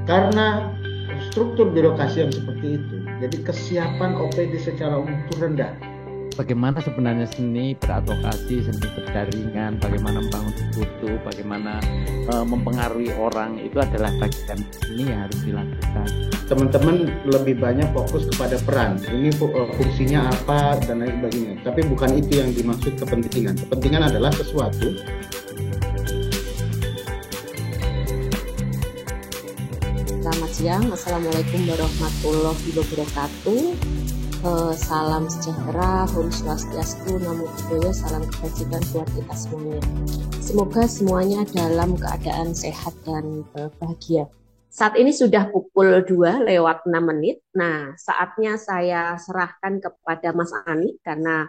Karena struktur birokrasi yang seperti itu, jadi kesiapan OPD secara umum itu rendah. Bagaimana sebenarnya seni beradvokasi, seni berjaringan, bagaimana membangun sekutu, bagaimana mempengaruhi orang, itu adalah bagian seni yang harus dilakukan. Teman-teman lebih banyak fokus kepada peran. Ini fungsinya apa dan lain sebagainya. Tapi bukan itu yang dimaksud kepentingan. Kepentingan adalah sesuatu. Selamat siang, Assalamualaikum warahmatullahi wabarakatuh. Salam sejahtera, Om Swastiastu, Namo Buddhaya, salam kebajikan buat kita semuanya. Semoga semuanya dalam keadaan sehat dan bahagia. Saat ini sudah pukul 2 lewat 6 menit. Nah, saatnya saya serahkan kepada Mas Ani, karena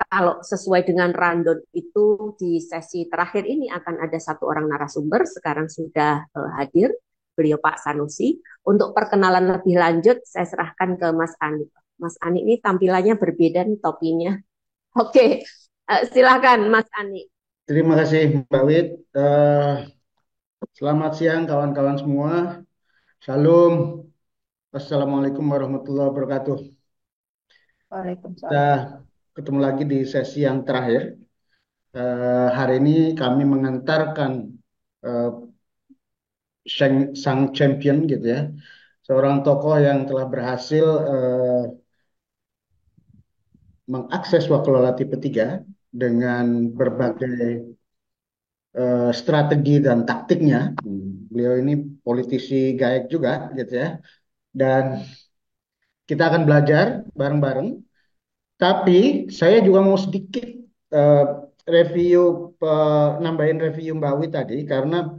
kalau sesuai dengan rundown itu di sesi terakhir ini akan ada satu orang narasumber, sekarang sudah hadir, beliau Pak Sanusi. Untuk perkenalan lebih lanjut, saya serahkan ke Mas Ani. Mas Ani ini tampilannya berbeda nih topinya. Oke, silakan Mas Ani. Terima kasih Mbak Wid. Selamat siang kawan-kawan semua. Shalom. Assalamualaikum warahmatullahi wabarakatuh. Kita Waalaikumsalam. ketemu lagi di sesi yang terakhir. Hari ini kami mengantarkan eh, sang champion gitu ya, seorang tokoh yang telah berhasil mengakses Wakelola Tipe 3 dengan berbagai strategi dan taktiknya. Beliau ini politisi gaek juga gitu ya. Dan kita akan belajar bareng-bareng. Tapi saya juga mau sedikit eh, review, nambahin review Mbak Wi tadi, karena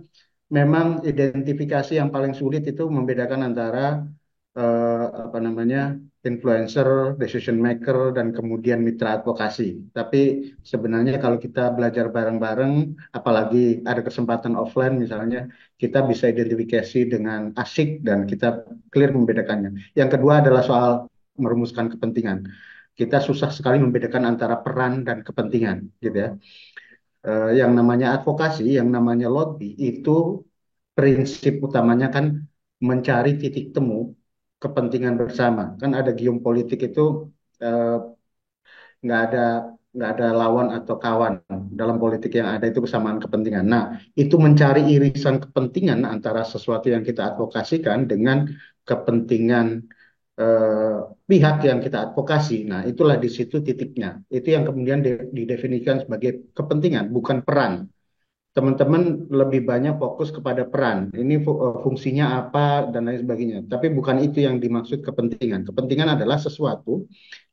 memang identifikasi yang paling sulit itu membedakan antara apa namanya, influencer, decision maker, dan kemudian mitra advokasi. Tapi sebenarnya kalau kita belajar bareng-bareng, apalagi ada kesempatan offline misalnya, kita bisa identifikasi dengan asik dan kita clear membedakannya. Yang kedua adalah soal merumuskan kepentingan. Kita susah sekali membedakan antara peran dan kepentingan, gitu ya. Yang namanya advokasi, yang namanya lobby itu prinsip utamanya kan mencari titik temu kepentingan bersama. Kan ada gium politik itu, eh, nggak ada nggak ada lawan atau kawan. Dalam politik yang ada itu kesamaan kepentingan. Nah, itu mencari irisan kepentingan antara sesuatu yang kita advokasikan dengan kepentingan eh, pihak yang kita advokasi. Nah, itulah di situ titiknya. Itu yang kemudian didefinisikan sebagai kepentingan, bukan peran. Teman-teman lebih banyak fokus kepada peran. Ini fungsinya apa dan lain sebagainya. Tapi bukan itu yang dimaksud kepentingan. Kepentingan adalah sesuatu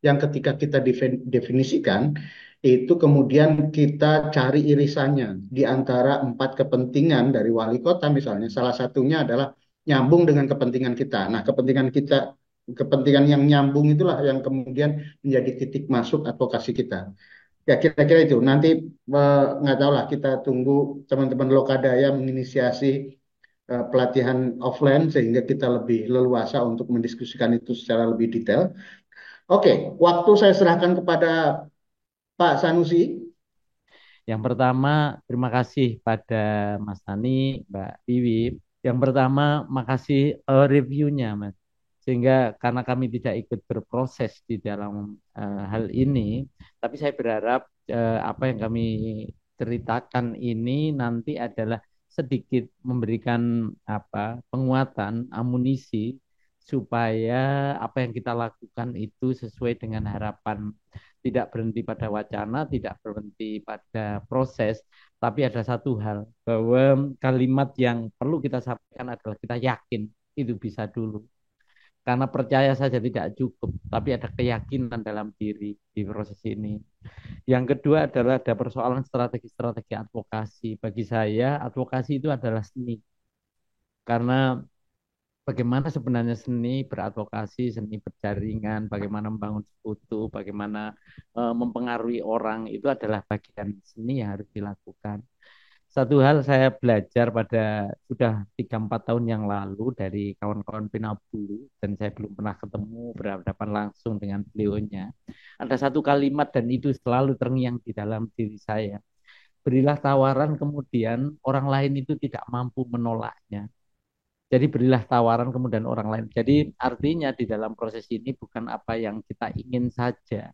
yang ketika kita definisikan, itu kemudian kita cari irisannya di antara empat kepentingan dari wali kota misalnya. Salah satunya adalah nyambung dengan kepentingan kita. Nah, kepentingan kita, kepentingan yang nyambung itulah yang kemudian menjadi titik masuk advokasi kita. Ya kira-kira itu. Nanti nggak tahu lah, kita tunggu teman-teman Lokadaya menginisiasi pelatihan offline sehingga kita lebih leluasa untuk mendiskusikan itu secara lebih detail. Oke, waktu saya serahkan kepada Pak Sanusi. Yang pertama, terima kasih pada Mas Tani, Mbak Wiwi. Yang pertama, makasih reviewnya, Mas. Sehingga karena kami tidak ikut berproses di dalam hal ini, tapi saya berharap apa yang kami ceritakan ini nanti adalah sedikit memberikan apa penguatan, amunisi supaya apa yang kita lakukan itu sesuai dengan harapan, tidak berhenti pada wacana, tidak berhenti pada proses, tapi ada satu hal bahwa kalimat yang perlu kita sampaikan adalah kita yakin itu bisa dulu. Karena percaya saja tidak cukup, tapi ada keyakinan dalam diri di proses ini. Yang kedua adalah ada persoalan strategi-strategi advokasi. Bagi saya, advokasi itu adalah seni. Karena bagaimana sebenarnya seni beradvokasi, seni berjaringan, bagaimana membangun sekutu, bagaimana mempengaruhi orang, itu adalah bagian seni yang harus dilakukan. Satu hal saya belajar pada sudah 3-4 tahun yang lalu dari kawan-kawan Pinabulu, dan saya belum pernah ketemu berhadapan langsung dengan beliaunya. Ada satu kalimat dan itu selalu terngiang di dalam diri saya. Berilah tawaran, kemudian orang lain itu tidak mampu menolaknya. Jadi berilah tawaran kemudian orang lain. Jadi artinya di dalam proses ini bukan apa yang kita ingin saja,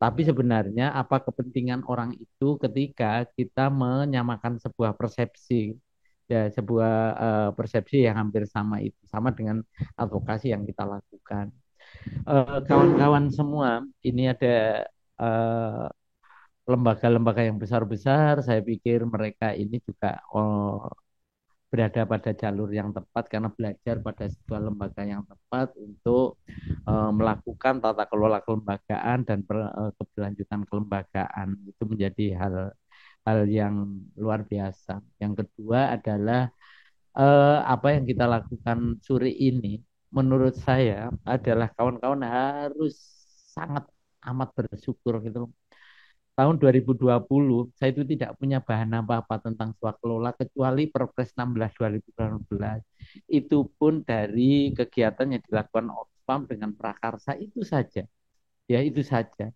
tapi sebenarnya apa kepentingan orang itu ketika kita menyamakan sebuah persepsi, ya sebuah persepsi yang hampir sama itu, sama dengan advokasi yang kita lakukan. Kawan-kawan semua, ini ada eh, lembaga-lembaga yang besar-besar. Saya pikir mereka ini juga berada pada jalur yang tepat karena belajar pada sebuah lembaga yang tepat untuk melakukan tata kelola kelembagaan dan keberlanjutan kelembagaan. Itu menjadi hal yang luar biasa. Yang kedua adalah apa yang kita lakukan sore ini menurut saya adalah kawan-kawan harus sangat amat bersyukur gitu. Tahun 2020 saya itu tidak punya bahan apa-apa tentang swakelola kecuali Perpres 16 2019. Itu pun dari kegiatan yang dilakukan Oxfam dengan prakarsa itu saja. Ya itu saja.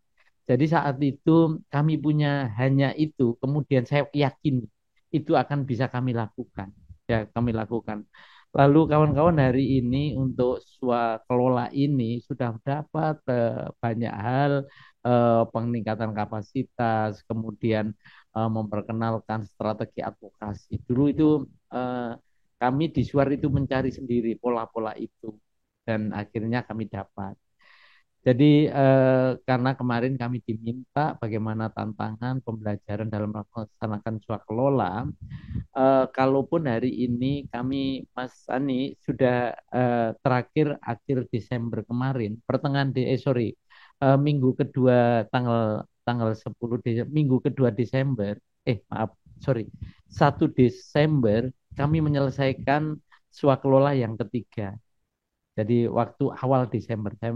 Jadi saat itu kami punya hanya itu, kemudian saya yakin itu akan bisa kami lakukan. Ya, kami lakukan. Lalu kawan-kawan hari ini untuk swakelola ini sudah dapat banyak hal, peningkatan kapasitas, kemudian memperkenalkan strategi advokasi. Dulu itu eh, kami di Suar itu mencari sendiri pola-pola itu dan akhirnya kami dapat. Jadi karena kemarin kami diminta bagaimana tantangan pembelajaran dalam melaksanakan swakelola, kalaupun hari ini kami Mas Ani sudah terakhir akhir Desember kemarin, pertengahan minggu kedua tanggal tanggal 10 Desember, minggu kedua Desember, maaf, sorry, 1 Desember kami menyelesaikan swakelola yang ketiga. Jadi waktu awal Desember saya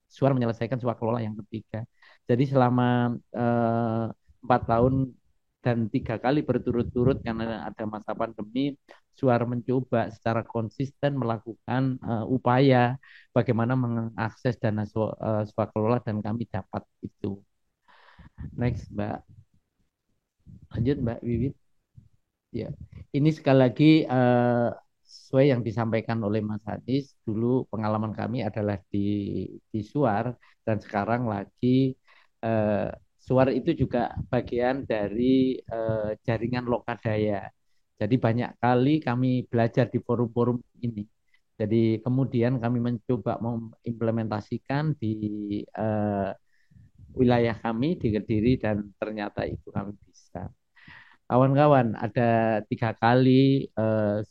Suar menyelesaikan swakelola yang ketiga. Jadi selama 4 tahun dan 3 kali berturut-turut karena ada masa pandemi, Suar mencoba secara konsisten melakukan upaya bagaimana mengakses dana swakelola dan kami dapat itu. Next, Mbak. Lanjut, Mbak Wiwit. Ya, ini sekali lagi sesuai yang disampaikan oleh Mas Hadis. Dulu pengalaman kami adalah di Suar dan sekarang lagi eh, Suar itu juga bagian dari jaringan Lokadaya. Jadi banyak kali kami belajar di forum-forum ini. Jadi kemudian kami mencoba mengimplementasikan di wilayah kami di Kediri dan ternyata itu kami bisa. Kawan-kawan, ada 3 kali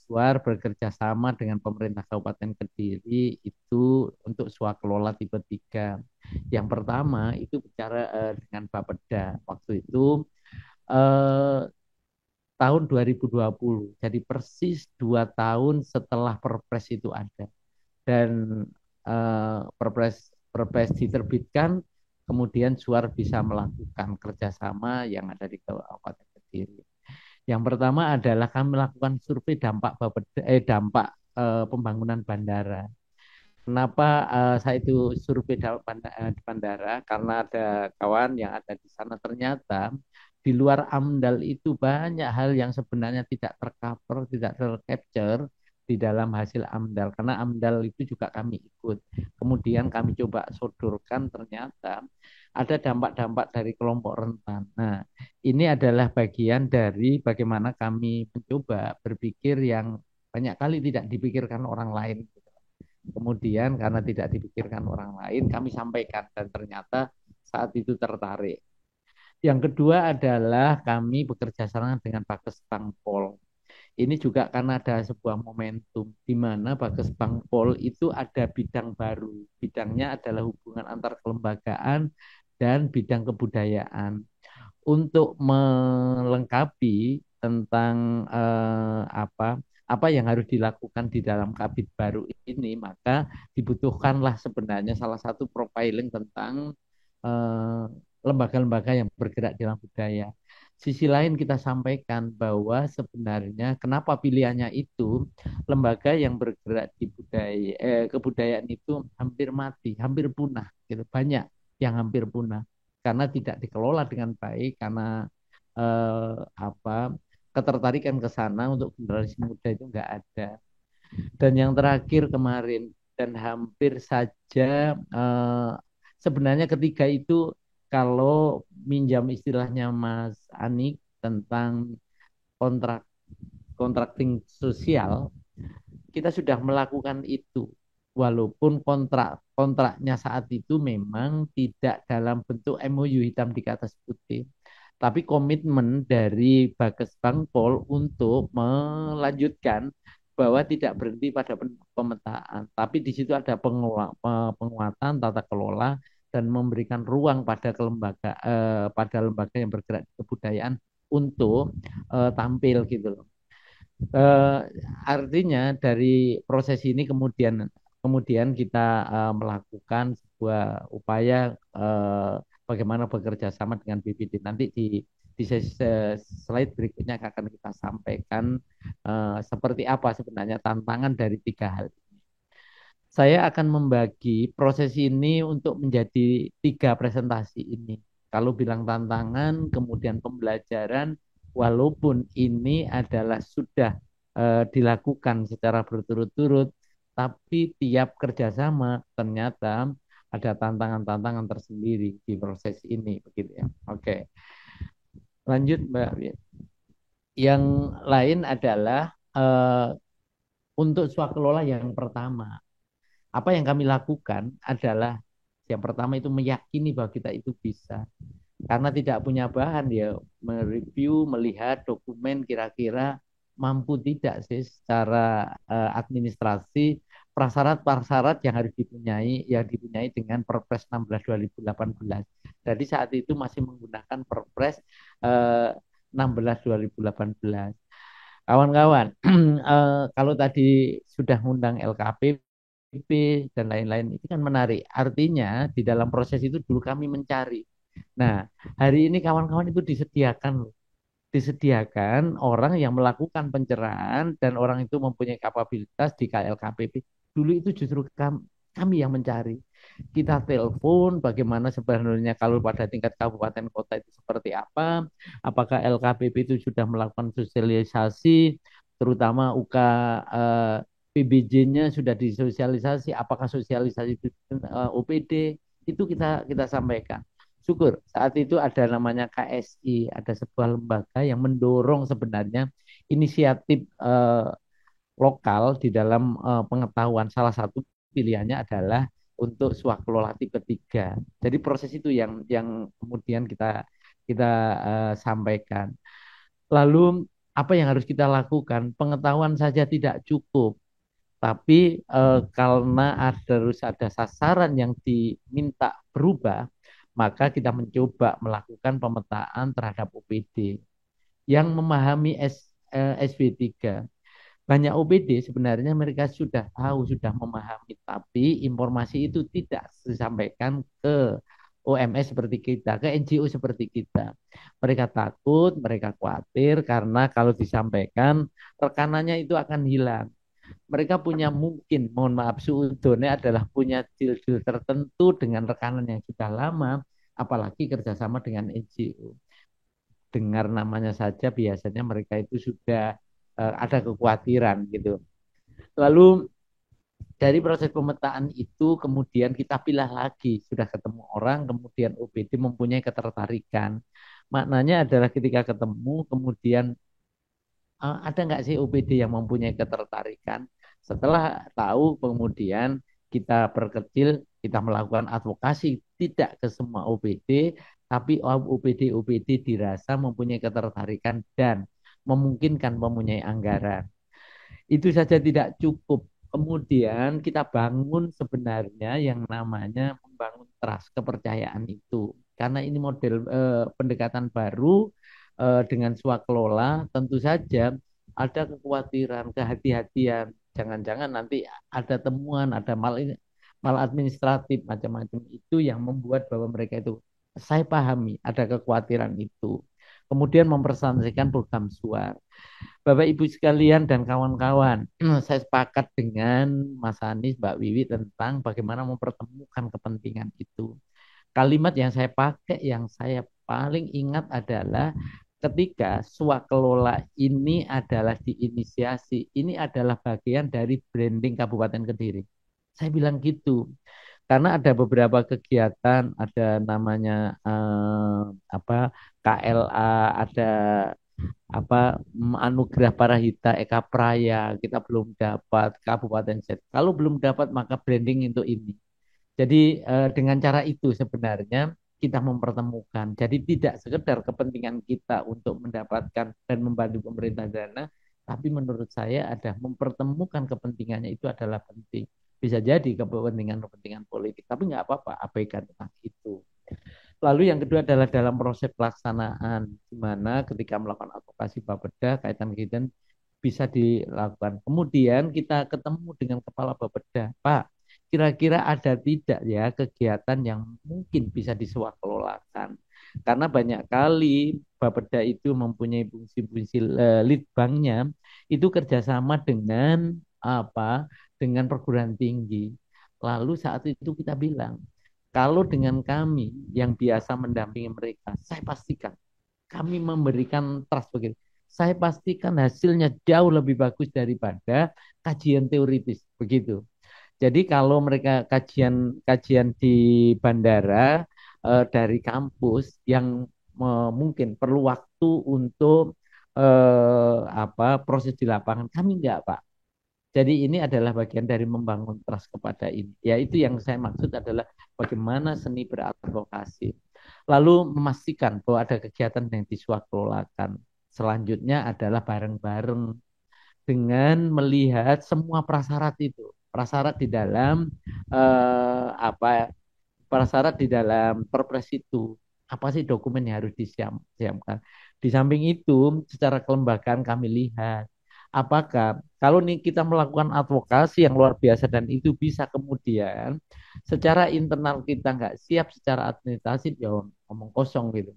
Suar bekerja sama dengan pemerintah Kabupaten Kediri itu untuk swakelola tipe 3. Yang pertama itu bicara dengan Bapeda. Waktu itu eh, tahun 2020. Jadi persis 2 tahun setelah Perpres itu ada. Dan Perpres Perpres diterbitkan, kemudian Suar bisa melakukan kerjasama yang ada di Kabupaten Kediri. Yang pertama adalah kami melakukan survei dampak pembangunan bandara. Kenapa saya itu survei di bandara? Karena ada kawan yang ada di sana ternyata di luar AMDAL itu banyak hal yang sebenarnya tidak tercover, tidak tercapture di dalam hasil AMDAL. Karena AMDAL itu juga kami ikut. Kemudian kami coba sodorkan ternyata ada dampak-dampak dari kelompok rentan. Nah, ini adalah bagian dari bagaimana kami mencoba berpikir yang banyak kali tidak dipikirkan orang lain. Kemudian karena tidak dipikirkan orang lain, kami sampaikan dan ternyata saat itu tertarik. Yang kedua adalah kami bekerja sama dengan Bakes Bangpol. Ini juga karena ada sebuah momentum di mana Bakes Bangpol itu ada bidang baru. Bidangnya adalah hubungan antar kelembagaan dan bidang kebudayaan. Untuk melengkapi tentang apa yang harus dilakukan di dalam kabit baru ini, maka dibutuhkanlah sebenarnya salah satu profiling tentang eh, lembaga-lembaga yang bergerak dalam budaya. Sisi lain kita sampaikan bahwa sebenarnya kenapa pilihannya itu lembaga yang bergerak di kebudayaan itu hampir mati, hampir punah, gitu. Banyak yang hampir punah karena tidak dikelola dengan baik, karena apa ketertarikan ke sana untuk generasi muda itu enggak ada. Dan yang terakhir kemarin dan hampir saja sebenarnya ketiga itu kalau minjam istilahnya Mas Anik tentang kontrak kontrakting sosial, kita sudah melakukan itu. Walaupun kontraknya saat itu memang tidak dalam bentuk MOU hitam di atas putih, tapi komitmen dari Bages Bangpol untuk melanjutkan bahwa tidak berhenti pada pemetaan, tapi di situ ada penguatan tata kelola dan memberikan ruang pada lembaga yang bergerak di kebudayaan untuk tampil gitu loh. Eh, Artinya dari proses ini kemudian kemudian kita melakukan sebuah upaya bagaimana bekerja sama dengan BPD. Nanti di slide berikutnya akan kita sampaikan seperti apa sebenarnya tantangan dari tiga hal. Saya akan membagi proses ini untuk menjadi tiga presentasi ini. Kalau bilang tantangan, kemudian pembelajaran, walaupun ini adalah sudah dilakukan secara berturut-turut, tapi tiap kerjasama ternyata ada tantangan-tantangan tersendiri di proses ini, begitu ya. Oke, lanjut Mbak. Yang lain adalah untuk swakelola yang pertama. Apa yang kami lakukan adalah yang pertama itu meyakini bahwa kita itu bisa. Karena tidak punya bahan ya mereview, melihat dokumen kira-kira mampu tidak sih secara administrasi prasyarat-prasyarat yang dipunyai dengan Perpres 16 2018. Jadi saat itu masih menggunakan Perpres 16 2018. Kawan-kawan, kalau tadi sudah ngundang LKPP dan lain-lain, itu kan menarik. Artinya di dalam proses itu dulu kami mencari. Nah, hari ini kawan-kawan itu disediakan orang yang melakukan pencerahan dan orang itu mempunyai kapabilitas di KLKPP. Dulu itu justru kami yang mencari. Kita telepon bagaimana sebenarnya kalau pada tingkat kabupaten kota itu seperti apa, apakah LKPP itu sudah melakukan sosialisasi, terutama UK PBJ-nya sudah disosialisasi, apakah sosialisasi itu OPD, itu kita sampaikan. Syukur saat itu ada namanya KSI, ada sebuah lembaga yang mendorong sebenarnya inisiatif lokal di dalam pengetahuan. Salah satu pilihannya adalah untuk swakelola tipe 3. Jadi proses itu yang kemudian kita kita sampaikan. Lalu apa yang harus kita lakukan? Pengetahuan saja tidak cukup, tapi karena harus ada sasaran yang diminta berubah, maka kita mencoba melakukan pemetaan terhadap OPD yang memahami SV3. Banyak OPD sebenarnya mereka sudah tahu, sudah memahami, tapi informasi itu tidak disampaikan ke OMS seperti kita, ke NGO seperti kita. Mereka takut, mereka khawatir karena kalau disampaikan rekanannya itu akan hilang. Mereka punya mungkin, mohon maaf, suudonnya adalah punya deal-deal tertentu dengan rekanan yang sudah lama, apalagi kerjasama dengan NGO. Dengar namanya saja biasanya mereka itu sudah ada kekhawatiran gitu. Lalu dari proses pemetaan itu kemudian kita pilih lagi, sudah ketemu orang, kemudian OPD mempunyai ketertarikan. Maknanya adalah ketika ketemu, kemudian ada nggak sih OPD yang mempunyai ketertarikan? Setelah tahu, kemudian kita perkecil, kita melakukan advokasi, tidak ke semua OPD, tapi OPD-OPD dirasa mempunyai ketertarikan dan memungkinkan mempunyai anggaran. Itu saja tidak cukup. Kemudian kita bangun sebenarnya yang namanya membangun trust, kepercayaan itu. Karena ini model pendekatan baru dengan swakelola, tentu saja ada kekhawatiran, kehati-hatian. Jangan-jangan nanti ada temuan, ada maladministratif macam-macam itu yang membuat bahwa mereka itu saya pahami ada kekhawatiran itu. Kemudian mempresentasikan program SUAR. Bapak Ibu sekalian dan kawan-kawan, saya sepakat dengan Mas Anies, Mbak Wiwi tentang bagaimana mempertemukan kepentingan itu. Kalimat yang saya pakai, yang saya paling ingat adalah ketika swakelola ini adalah diinisiasi, ini adalah bagian dari branding Kabupaten Kediri. Saya bilang gitu. Karena ada beberapa kegiatan, ada namanya apa KLA, ada apa Anugerah Parahita Eka Praya, kita belum dapat Kabupaten Z. Kalau belum dapat maka branding untuk ini. Jadi dengan cara itu sebenarnya kita mempertemukan. Jadi tidak sekedar kepentingan kita untuk mendapatkan dan membantu pemerintah dana, tapi menurut saya ada mempertemukan kepentingannya itu adalah penting. Bisa jadi kepentingan-kepentingan politik, tapi nggak apa-apa, abaikan tentang itu. Lalu yang kedua adalah dalam proses pelaksanaan, di mana ketika melakukan advokasi Bapeda, kaitan-kaitan bisa dilakukan. Kemudian kita ketemu dengan Kepala Bapeda, Pak, kira-kira ada tidak ya kegiatan yang mungkin bisa diswakelolakan? Karena banyak kali Bapeda itu mempunyai fungsi-fungsi lead banknya itu kerjasama dengan apa? Dengan perguruan tinggi. Lalu saat itu kita bilang, kalau dengan kami yang biasa mendampingi mereka, saya pastikan kami memberikan trust begitu. Saya pastikan hasilnya jauh lebih bagus daripada kajian teoritis begitu. Jadi kalau mereka kajian di bandara dari kampus yang mungkin perlu waktu untuk apa proses di lapangan, kami enggak, Pak. Jadi ini adalah bagian dari membangun trust kepada ini. Ya itu yang saya maksud adalah bagaimana seni beradvokasi. Lalu memastikan bahwa ada kegiatan yang diswakelolakan. Selanjutnya adalah bareng-bareng dengan melihat semua prasyarat itu. Prasyarat di dalam apa prasyarat di dalam perpres itu. Apa sih dokumen yang harus disiapkan. Di samping itu, secara kelembagaan kami lihat apakah kalau nih kita melakukan advokasi yang luar biasa dan itu bisa kemudian secara internal kita nggak siap secara administrasi, ya ngomong kosong gitu.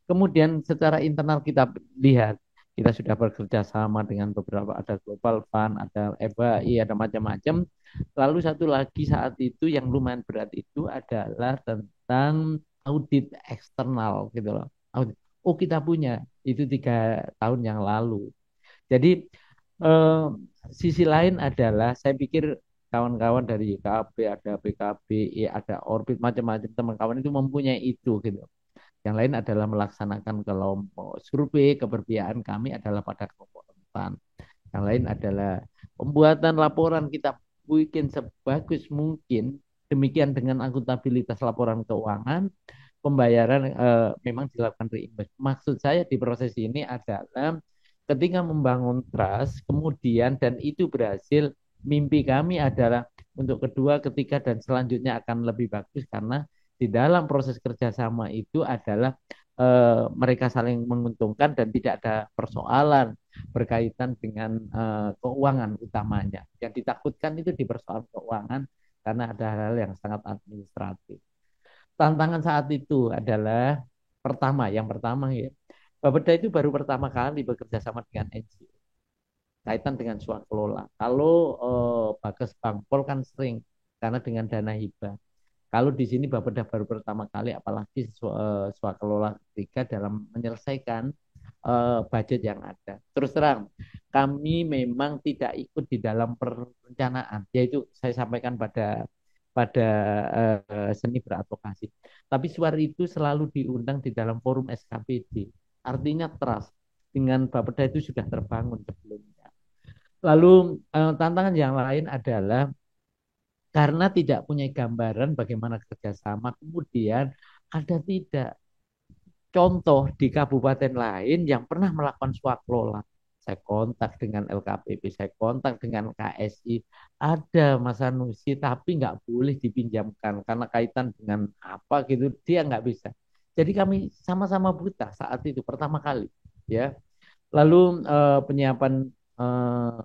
Kemudian secara internal kita lihat kita sudah bekerja sama dengan beberapa, ada Global Fund, ada FAI, ada macam-macam. Lalu satu lagi saat itu yang lumayan berat itu adalah tentang audit eksternal gitu loh. Audit. Oh kita punya itu 3 tahun yang lalu. Jadi eh, sisi lain adalah saya pikir kawan-kawan dari YKB, ada PKB, ada Orbit, macam-macam teman kawan itu mempunyai itu gitu. Yang lain adalah melaksanakan kelompok survei, keberpihakan kami adalah pada kelompok rentan. Yang lain adalah pembuatan laporan kita bikin sebagus mungkin. Demikian dengan akuntabilitas laporan keuangan, pembayaran memang dilakukan reinvest. Maksud saya di proses ini adalah ketika membangun trust, kemudian dan itu berhasil, mimpi kami adalah untuk kedua, ketiga, dan selanjutnya akan lebih bagus karena di dalam proses kerjasama itu adalah mereka saling menguntungkan dan tidak ada persoalan berkaitan dengan keuangan utamanya. Yang ditakutkan itu di persoalan keuangan karena ada hal-hal yang sangat administratif. Tantangan saat itu adalah yang pertama ya, Bapeda itu baru pertama kali bekerja sama dengan NGO kaitan dengan swakelola. Kalau Bagas Bangpol kan sering karena dengan dana hibah. Kalau di sini Bapeda baru pertama kali, apalagi swakelola ketiga dalam menyelesaikan budget yang ada. Terus terang, kami memang tidak ikut di dalam perencanaan, yaitu saya sampaikan pada seni beradvokasi. Tapi suara itu selalu diundang di dalam forum SKPD. Artinya trust dengan Bapeda itu sudah terbangun sebelumnya. Lalu tantangan yang lain adalah karena tidak punya gambaran bagaimana kerjasama, kemudian ada tidak contoh di kabupaten lain yang pernah melakukan swaklola. Saya kontak dengan LKPP, saya kontak dengan KSI, ada Mas Sanusi, tapi nggak boleh dipinjamkan karena kaitan dengan apa gitu, dia nggak bisa. Jadi kami sama-sama buta saat itu pertama kali, ya. Lalu penyiapan eh,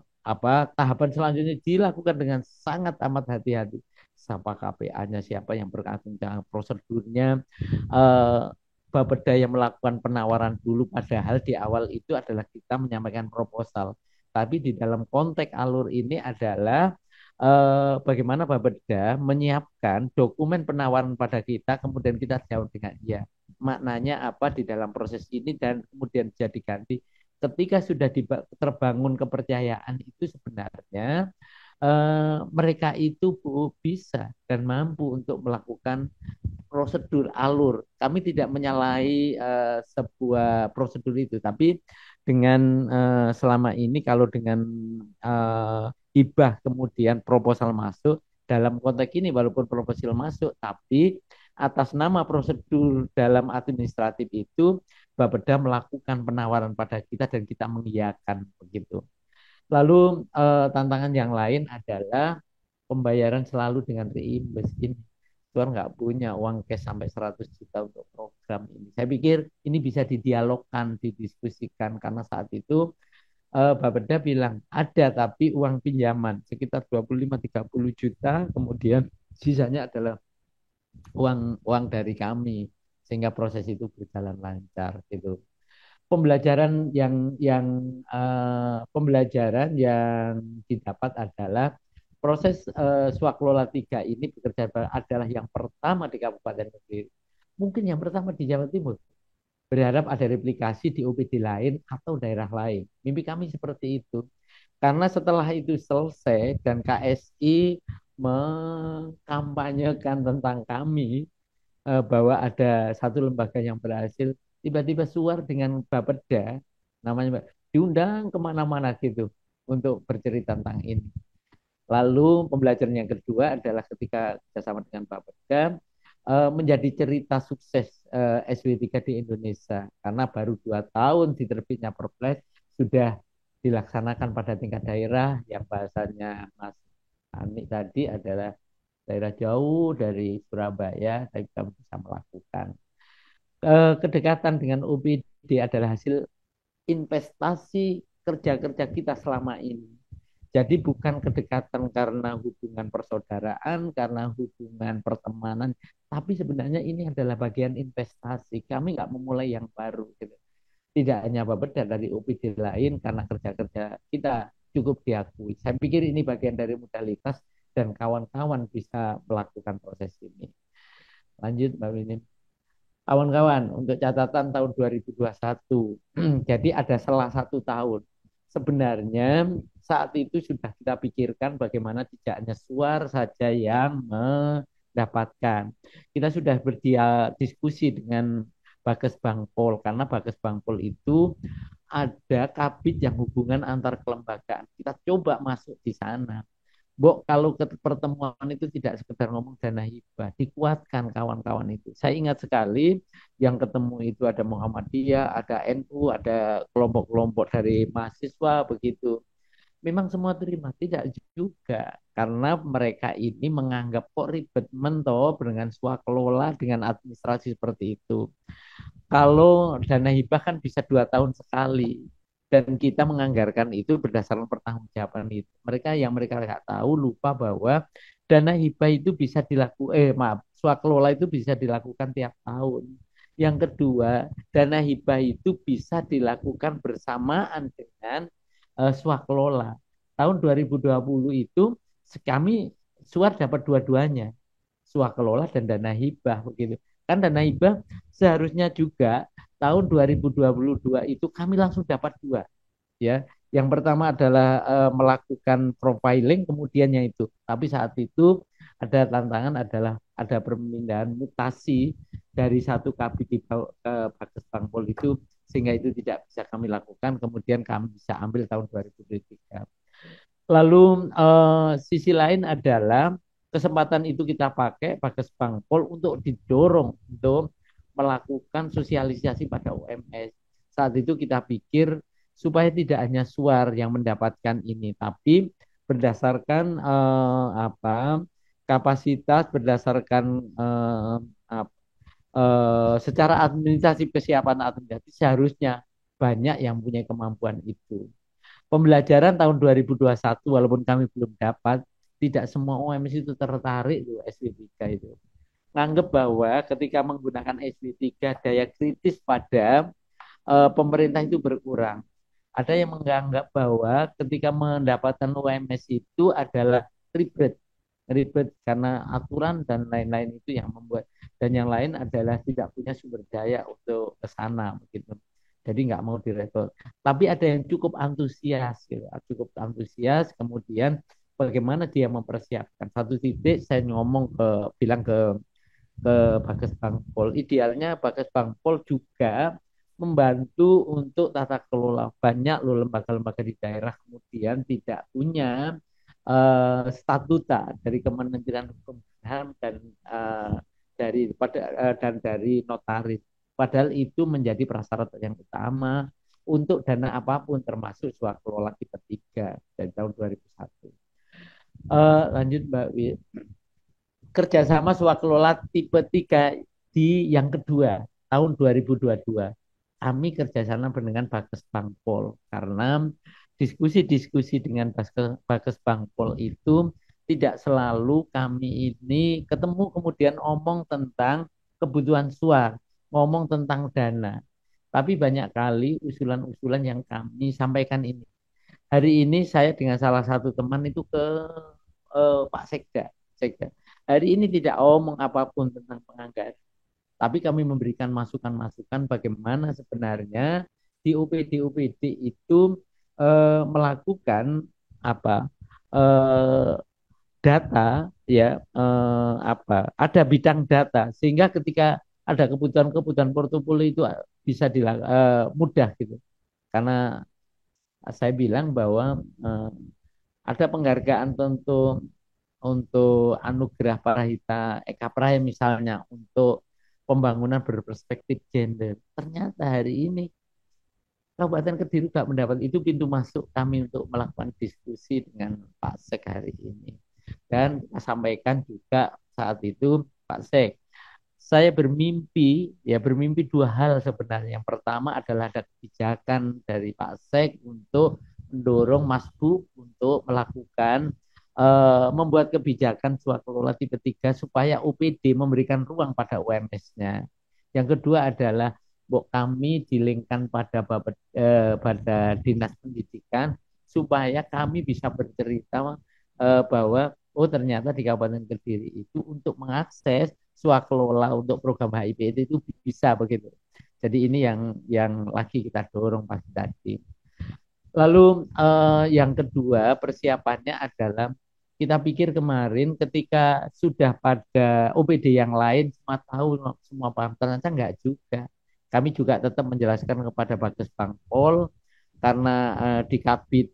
tahapan selanjutnya dilakukan dengan sangat amat hati-hati. Siapa KPA-nya, siapa yang berkaitan dengan prosedurnya. Eh, Bapeda yang melakukan penawaran dulu, padahal di awal itu adalah kita menyampaikan proposal. Tapi di dalam konteks alur ini adalah bagaimana Bapeda menyiapkan dokumen penawaran pada kita, kemudian kita jawab dengan iya. maknanya apa di dalam proses ini dan kemudian jadi ganti. Ketika sudah terbangun kepercayaan itu sebenarnya mereka itu bisa dan mampu untuk melakukan prosedur alur. Kami tidak menyalahi sebuah prosedur itu, tapi dengan selama ini kalau dengan hibah kemudian proposal masuk dalam konteks ini walaupun proposal masuk, tapi atas nama prosedur dalam administratif itu Bapeda melakukan penawaran pada kita dan kita mengiyakan begitu. Lalu tantangan yang lain adalah pembayaran selalu dengan reimbas ini. Tuan nggak punya uang cash sampai 100 juta untuk program ini. Saya pikir ini bisa didialogkan, didiskusikan karena saat itu Bapeda bilang ada tapi uang pinjaman sekitar 25-30 juta, kemudian sisanya adalah uang dari kami sehingga proses itu berjalan lancar gitu. Pembelajaran yang didapat adalah proses swaklola 3 ini bekerja adalah yang pertama di Kabupaten Kediri. Mungkin yang pertama di Jawa Timur. Berharap ada replikasi di OPD lain atau daerah lain. Mimpi kami seperti itu. Karena setelah itu selesai dan KSI mengkampanyekan tentang kami, bahwa ada satu lembaga yang berhasil, tiba-tiba Suar dengan Bapeda, namanya diundang kemana-mana gitu untuk bercerita tentang ini. Lalu pembelajaran yang kedua adalah ketika bersama dengan Bapeda menjadi cerita sukses SW3 di Indonesia karena baru 2 tahun diterbitnya Perpres sudah dilaksanakan pada tingkat daerah yang bahasanya Mas Ani tadi adalah daerah jauh dari Surabaya, tapi kami bisa melakukan. Kedekatan dengan OPD adalah hasil investasi kerja-kerja kita selama ini. Jadi bukan kedekatan karena hubungan persaudaraan, karena hubungan pertemanan, tapi sebenarnya ini adalah bagian investasi. Kami nggak memulai yang baru. Gitu. Tidak hanya Bapeda dari OPD lain, karena kerja-kerja kita cukup diakui. Saya pikir ini bagian dari modalitas dan kawan-kawan bisa melakukan proses ini. Lanjut Mbak Winin. Kawan-kawan, untuk catatan tahun 2021, jadi ada salah 1 tahun. Sebenarnya saat itu sudah kita pikirkan bagaimana tidak hanya Suar saja yang mendapatkan. Kita sudah berdiskusi dengan Bages Bangpol, karena Bages Bangpol itu ada kabit yang hubungan antar kelembagaan. Kita coba masuk di sana. Mbok, kalau ke pertemuan itu tidak sekedar ngomong dana hibah, dikuatkan kawan-kawan itu. Saya ingat sekali yang ketemu itu ada Muhammadiyah, ada NU, ada kelompok-kelompok dari mahasiswa begitu. Memang semua terima, tidak juga. Karena mereka ini menganggap kok ribet mentoh dengan swakelola, dengan administrasi seperti itu. Kalau dana hibah kan bisa 2 tahun sekali dan kita menganggarkan itu berdasarkan pertanggungjawaban itu. Mereka nggak tahu lupa bahwa dana hibah itu bisa dilakukan, swakelola itu bisa dilakukan tiap tahun. Yang kedua, dana hibah itu bisa dilakukan bersamaan dengan swakelola. Tahun 2020 itu kami Suar dapat dua-duanya, swakelola dan dana hibah begitu. Kan dana hibah seharusnya juga tahun 2022 itu kami langsung dapat 2 ya. Yang pertama adalah melakukan profiling kemudiannya itu. Tapi saat itu ada tantangan adalah ada permindahan mutasi dari satu kabit ke Bages Bangpol itu sehingga itu tidak bisa kami lakukan. Kemudian kami bisa ambil tahun 2023. Lalu sisi lain adalah kesempatan itu kita pakai Bages Bangpol untuk didorong untuk melakukan sosialisasi pada UMS. Saat itu kita pikir supaya tidak hanya Suar yang mendapatkan ini, tapi berdasarkan kapasitas, berdasarkan secara administrasi kesiapan administrasi seharusnya banyak yang punya kemampuan itu. Pembelajaran tahun 2021 walaupun kami belum dapat, tidak semua UMS itu tertarik tuh SW3 itu. Nganggep bahwa ketika menggunakan SW3 daya kritis pada pemerintah itu berkurang. Ada yang menganggap bahwa ketika mendapatkan UMS itu adalah ribet karena aturan dan lain-lain itu yang membuat. dan yang lain adalah tidak punya sumber daya untuk ke sana begitu. Jadi nggak mau direkrut. Tapi ada yang cukup antusias, gitu. Cukup antusias. Kemudian bagaimana dia mempersiapkan. Satu titik saya ngomong bilang ke Bagas Bangpol. Idealnya Bagas Bangpol juga membantu untuk tata kelola. Banyak loh lembaga-lembaga di daerah kemudian tidak punya statuta dari Kementerian Hukum dan HAM dan dari notaris. Padahal itu menjadi prasyarat yang utama untuk dana apapun termasuk swakelola tipe 3 dari tahun 2001. Lanjut Mbak Wi. Kerjasama swakelola tipe 3 di yang kedua tahun 2022. Kami kerjasama dengan Bagas Bangpol karena diskusi-diskusi dengan Bagas Bangpol itu tidak selalu kami ini ketemu kemudian ngomong tentang kebutuhan SWA, ngomong tentang dana. Tapi banyak kali usulan-usulan yang kami sampaikan ini. Hari ini saya dengan salah satu teman itu ke Pak Sekda. Hari ini tidak omong apapun tentang penganggaran, tapi kami memberikan masukan-masukan bagaimana sebenarnya di UPD itu melakukan apa eh, data ya ada bidang data sehingga ketika ada kebutuhan-kebutuhan portofolio itu bisa mudah gitu karena saya bilang bahwa ada penghargaan tentu untuk anugerah Parahita Eka Praya misalnya untuk pembangunan berperspektif gender. Ternyata hari ini Kabupaten Kediri tidak mendapat itu pintu masuk kami untuk melakukan diskusi dengan Pak Sek hari ini. Dan kita sampaikan juga saat itu Pak Sek, saya bermimpi dua hal sebenarnya. Yang pertama adalah ada kebijakan dari Pak Sek untuk mendorong Mas Bu untuk melakukan membuat kebijakan swakelola tipe 3 supaya UPD memberikan ruang pada UMS-nya. Yang kedua adalah kami dilingkan pada Dinas Pendidikan supaya kami bisa bercerita bahwa oh ternyata di Kabupaten Kediri itu untuk mengakses swakelola untuk program HIPT itu bisa begitu. Jadi ini yang lagi kita dorong pasti tadi. Lalu yang kedua persiapannya adalah kita pikir kemarin ketika sudah pada OPD yang lain semua tahu semua paham ternyata enggak juga. Kami juga tetap menjelaskan kepada Bagas Bangpol karena di kabit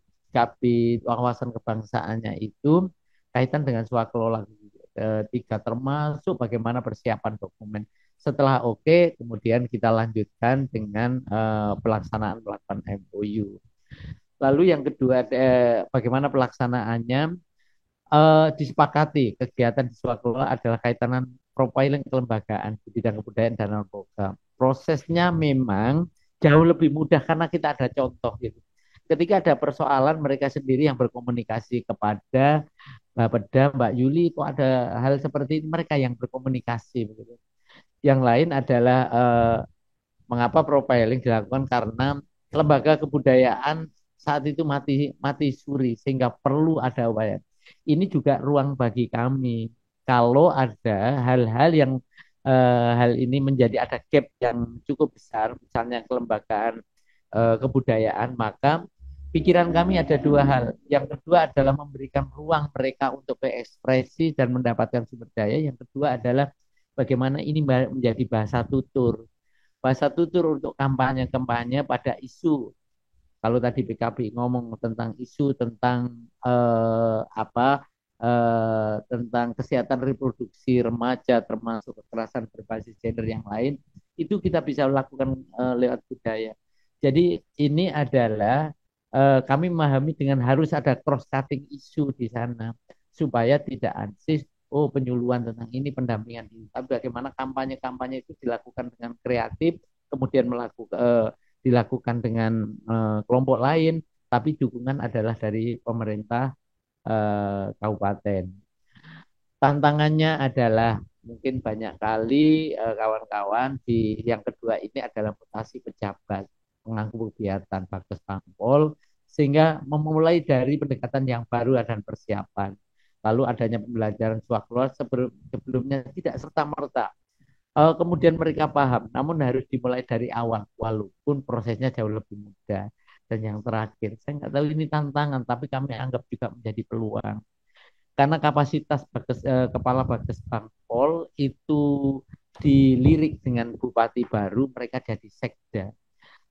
wawasan kebangsaannya itu kaitan dengan swakelola tiga termasuk bagaimana persiapan dokumen. Setelah oke, kemudian kita lanjutkan dengan pelaksanaan MOU. Lalu yang kedua, bagaimana pelaksanaannya disepakati kegiatan di Swakelola adalah kaitan profiling kelembagaan di bidang kebudayaan dan program. Prosesnya memang jauh lebih mudah karena kita ada contoh gitu. Ketika ada persoalan mereka sendiri yang berkomunikasi kepada Mbak Peda, Mbak Yuli, kok ada hal seperti ini mereka yang berkomunikasi begitu. Yang lain adalah mengapa profiling dilakukan karena lembaga kebudayaan saat itu mati suri sehingga perlu ada upaya. Ini juga ruang bagi kami. Kalau ada hal-hal yang hal ini menjadi ada gap yang cukup besar, misalnya kelembagaan kebudayaan, maka pikiran kami ada dua hal. Yang kedua adalah memberikan ruang mereka untuk berekspresi dan mendapatkan sumber daya. Yang kedua adalah bagaimana ini menjadi bahasa tutur untuk kampanye-kampanye pada isu. Kalau tadi PKB ngomong tentang isu tentang tentang kesehatan reproduksi remaja termasuk kekerasan berbasis gender yang lain, itu kita bisa lakukan lewat budaya. Jadi ini adalah kami memahami dengan harus ada cross cutting isu di sana supaya tidak ansih penyuluhan tentang ini pendampingan ini. Tapi bagaimana kampanye-kampanye itu dilakukan dengan kreatif, kemudian dilakukan dengan kelompok lain, tapi dukungan adalah dari pemerintah kabupaten. Tantangannya adalah mungkin banyak kali kawan-kawan di yang kedua ini adalah mutasi pejabat mengampu kegiatan Bagas Bangpol sehingga memulai dari pendekatan yang baru dan persiapan. Lalu adanya pembelajaran swakelola sebelumnya tidak serta-merta Kemudian mereka paham, namun harus dimulai dari awal, walaupun prosesnya jauh lebih mudah. Dan yang terakhir, saya nggak tahu ini tantangan, tapi kami anggap juga menjadi peluang. Karena kapasitas Kepala Bages Bangpol itu dilirik dengan bupati baru, mereka jadi sekda.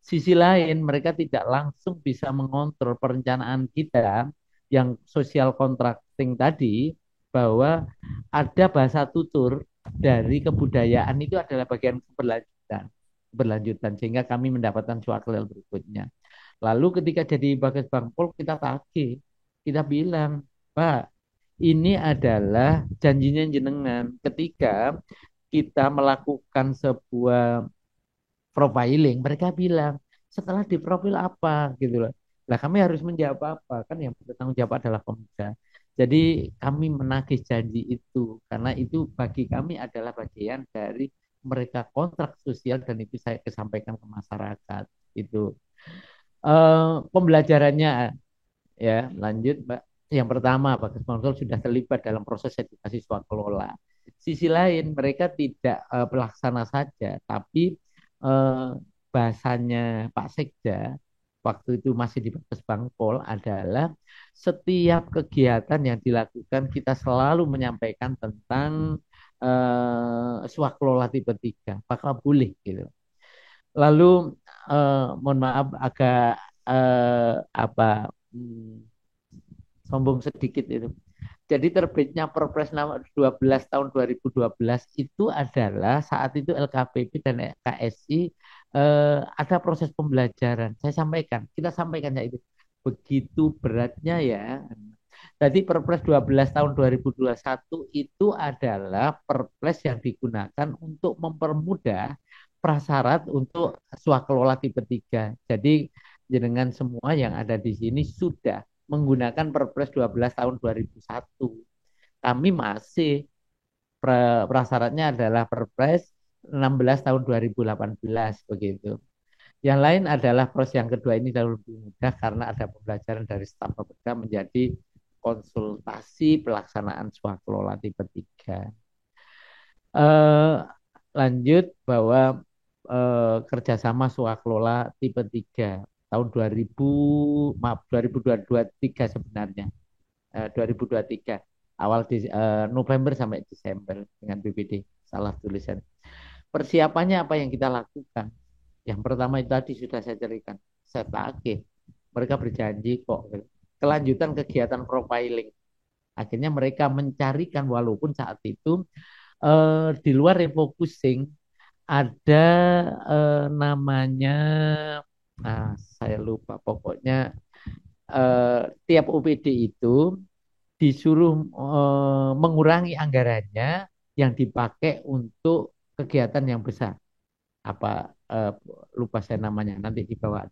Sisi lain, mereka tidak langsung bisa mengontrol perencanaan kita yang social contracting tadi, bahwa ada bahasa tutur dari kebudayaan itu adalah bagian keberlanjutan sehingga kami mendapatkan cuakel berikutnya. Lalu ketika jadi Bagas Bangpol kita tagih, kita bilang, Pak, ini adalah janjinya jenengan ketika kita melakukan sebuah profiling, mereka bilang setelah diprofil apa gitu loh. Nah kami harus menjawab apa, kan yang bertanggung jawab adalah pemuda. Jadi kami menagih janji itu karena itu bagi kami adalah bagian dari mereka kontrak sosial dan itu saya kesampaikan ke masyarakat itu. Pembelajarannya ya lanjut Mbak. Yang pertama, Bagas Sponsor sudah terlibat dalam proses edukasi swakelola. Sisi lain, mereka tidak pelaksana saja, tapi eh, bahasanya Pak Sekda waktu itu masih di Bagas Bangpol adalah setiap kegiatan yang dilakukan kita selalu menyampaikan tentang swakelola tipe 3, apakah boleh gitu. Lalu mohon maaf agak apa hmm, sombong sedikit itu. Jadi terbitnya Perpres nomor 12 tahun 2012 itu adalah saat itu LKPP dan KSI ada proses pembelajaran. Saya sampaikan, kita sampaikan ya itu. Begitu beratnya ya. Jadi Perpres 12 tahun 2021 itu adalah Perpres yang digunakan untuk mempermudah prasyarat untuk swakelola tipe 3. Jadi dengan semua yang ada di sini sudah menggunakan Perpres 12 tahun 2001. Kami masih prasyaratnya adalah Perpres 16 tahun 2018 begitu. Yang lain adalah proses yang kedua ini jauh lebih mudah karena ada pembelajaran dari staf Bapeda menjadi konsultasi pelaksanaan swakelola tipe 3. Eh, lanjut bahwa kerjasama swakelola tipe 3 tahun 2000 maaf 2023 sebenarnya 2023 awal di November sampai Desember dengan BPD salah tulisan. Persiapannya apa yang kita lakukan? Yang pertama itu tadi sudah saya ceritakan. Saya tagih. Mereka berjanji kok kelanjutan kegiatan profiling. Akhirnya mereka mencarikan walaupun saat itu di luar refocusing ada namanya saya lupa pokoknya tiap OPD itu disuruh mengurangi anggarannya yang dipakai untuk kegiatan yang besar. Apa lupa saya namanya nanti di bawah.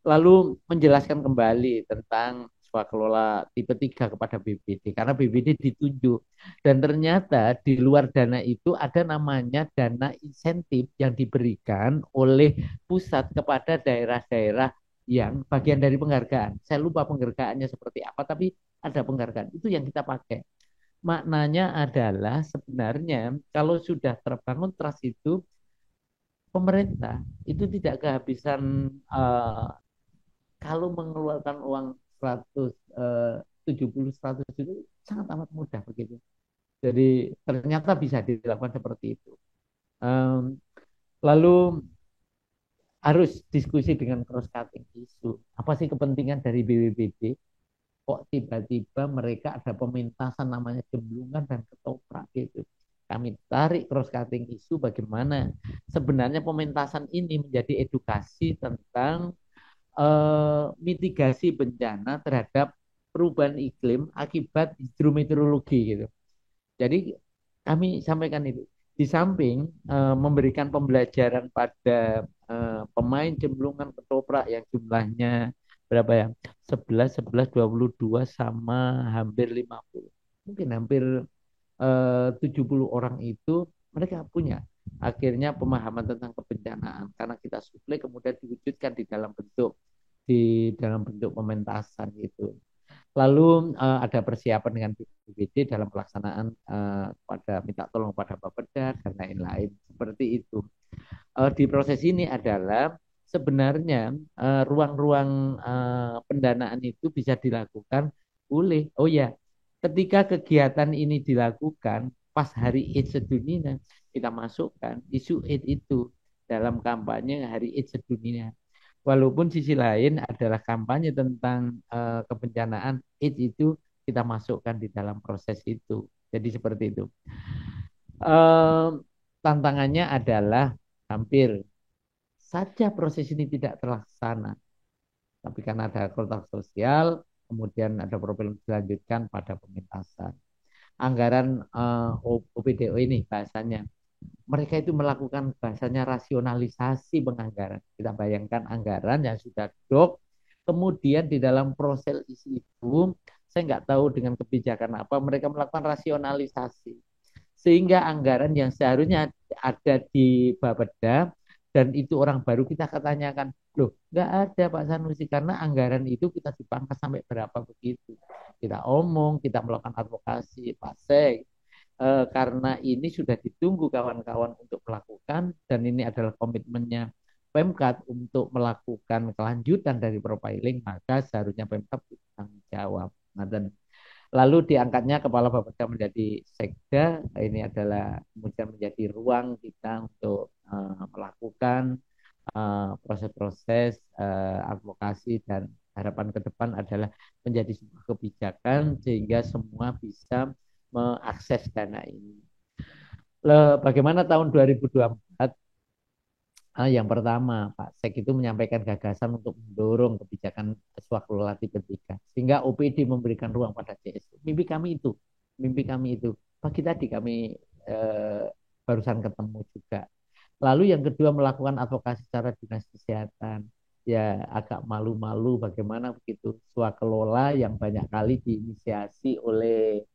Lalu menjelaskan kembali tentang swakelola tipe 3 kepada BPD karena BPD ditunjuk dan ternyata di luar dana itu ada namanya dana insentif yang diberikan oleh pusat kepada daerah-daerah yang bagian dari penghargaan. Saya lupa penghargaannya seperti apa tapi ada penghargaan. Itu yang kita pakai. Maknanya adalah sebenarnya kalau sudah terbangun trust itu pemerintah itu tidak kehabisan uh, kalau mengeluarkan uang 170 100 itu sangat amat mudah begitu. Jadi ternyata bisa dilakukan seperti itu. Um, lalu harus diskusi dengan cross cutting isu. Apa sih kepentingan dari BPBD? Kok tiba-tiba mereka ada pementasan namanya jemblungan dan ketoprak gitu. Kami tarik cross cutting isu bagaimana sebenarnya pementasan ini menjadi edukasi tentang mitigasi bencana terhadap perubahan iklim akibat hidrometeorologi gitu. Jadi kami sampaikan itu. Di samping memberikan pembelajaran pada pemain jemblungan ketoprak yang jumlahnya berapa ya? 11, 11, 22 sama hampir 50. Mungkin hampir 70 orang itu mereka punya akhirnya pemahaman tentang kebencanaan karena kita suplai kemudian diwujudkan di dalam bentuk pementasan gitu. Lalu ada persiapan dengan BPBD dalam pelaksanaan pada minta tolong pada Bapeda dan lain-lain seperti itu. Di proses ini adalah sebenarnya ruang-ruang pendanaan itu bisa dilakukan boleh. Oh ya, ketika kegiatan ini dilakukan pas hari AIDS sedunia, kita masukkan isu AIDS itu dalam kampanye hari AIDS sedunia. Walaupun sisi lain adalah kampanye tentang kebencanaan AIDS itu kita masukkan di dalam proses itu. Jadi seperti itu. Eh, Tantangannya adalah hampir saja proses ini tidak terlaksana. Tapi karena ada kontrak sosial, kemudian ada problem dilanjutkan pada pementasan. Anggaran OPDO ini bahasanya, mereka itu melakukan bahasanya rasionalisasi penganggaran. Kita bayangkan anggaran yang sudah dok, kemudian di dalam proses itu, saya nggak tahu dengan kebijakan apa, mereka melakukan rasionalisasi. Sehingga anggaran yang seharusnya ada di Bapeda dan itu orang baru kita tanyakan, loh nggak ada Pak Sanusi karena anggaran itu kita dipangkas sampai berapa begitu. Kita omong, kita melakukan advokasi, Pak Sek, karena ini sudah ditunggu kawan-kawan untuk melakukan dan ini adalah komitmennya Pemkat untuk melakukan kelanjutan dari profiling, maka seharusnya Pemkat bertanggung jawab. Nah, dan lalu diangkatnya kepala Bapeda menjadi sekda. Ini adalah kemudian menjadi ruang kita untuk melakukan proses-proses advokasi dan harapan ke depan adalah menjadi sebuah kebijakan sehingga semua bisa mengakses dana ini. Bagaimana tahun 2024? Yang pertama, Pak Sek itu menyampaikan gagasan untuk mendorong kebijakan swakelola tipe 3 sehingga OPD memberikan ruang pada CSO. Mimpi kami itu. Pagi tadi kami barusan ketemu juga. Lalu yang kedua melakukan advokasi secara dinas kesehatan. Ya agak malu-malu bagaimana begitu swakelola yang banyak kali diinisiasi oleh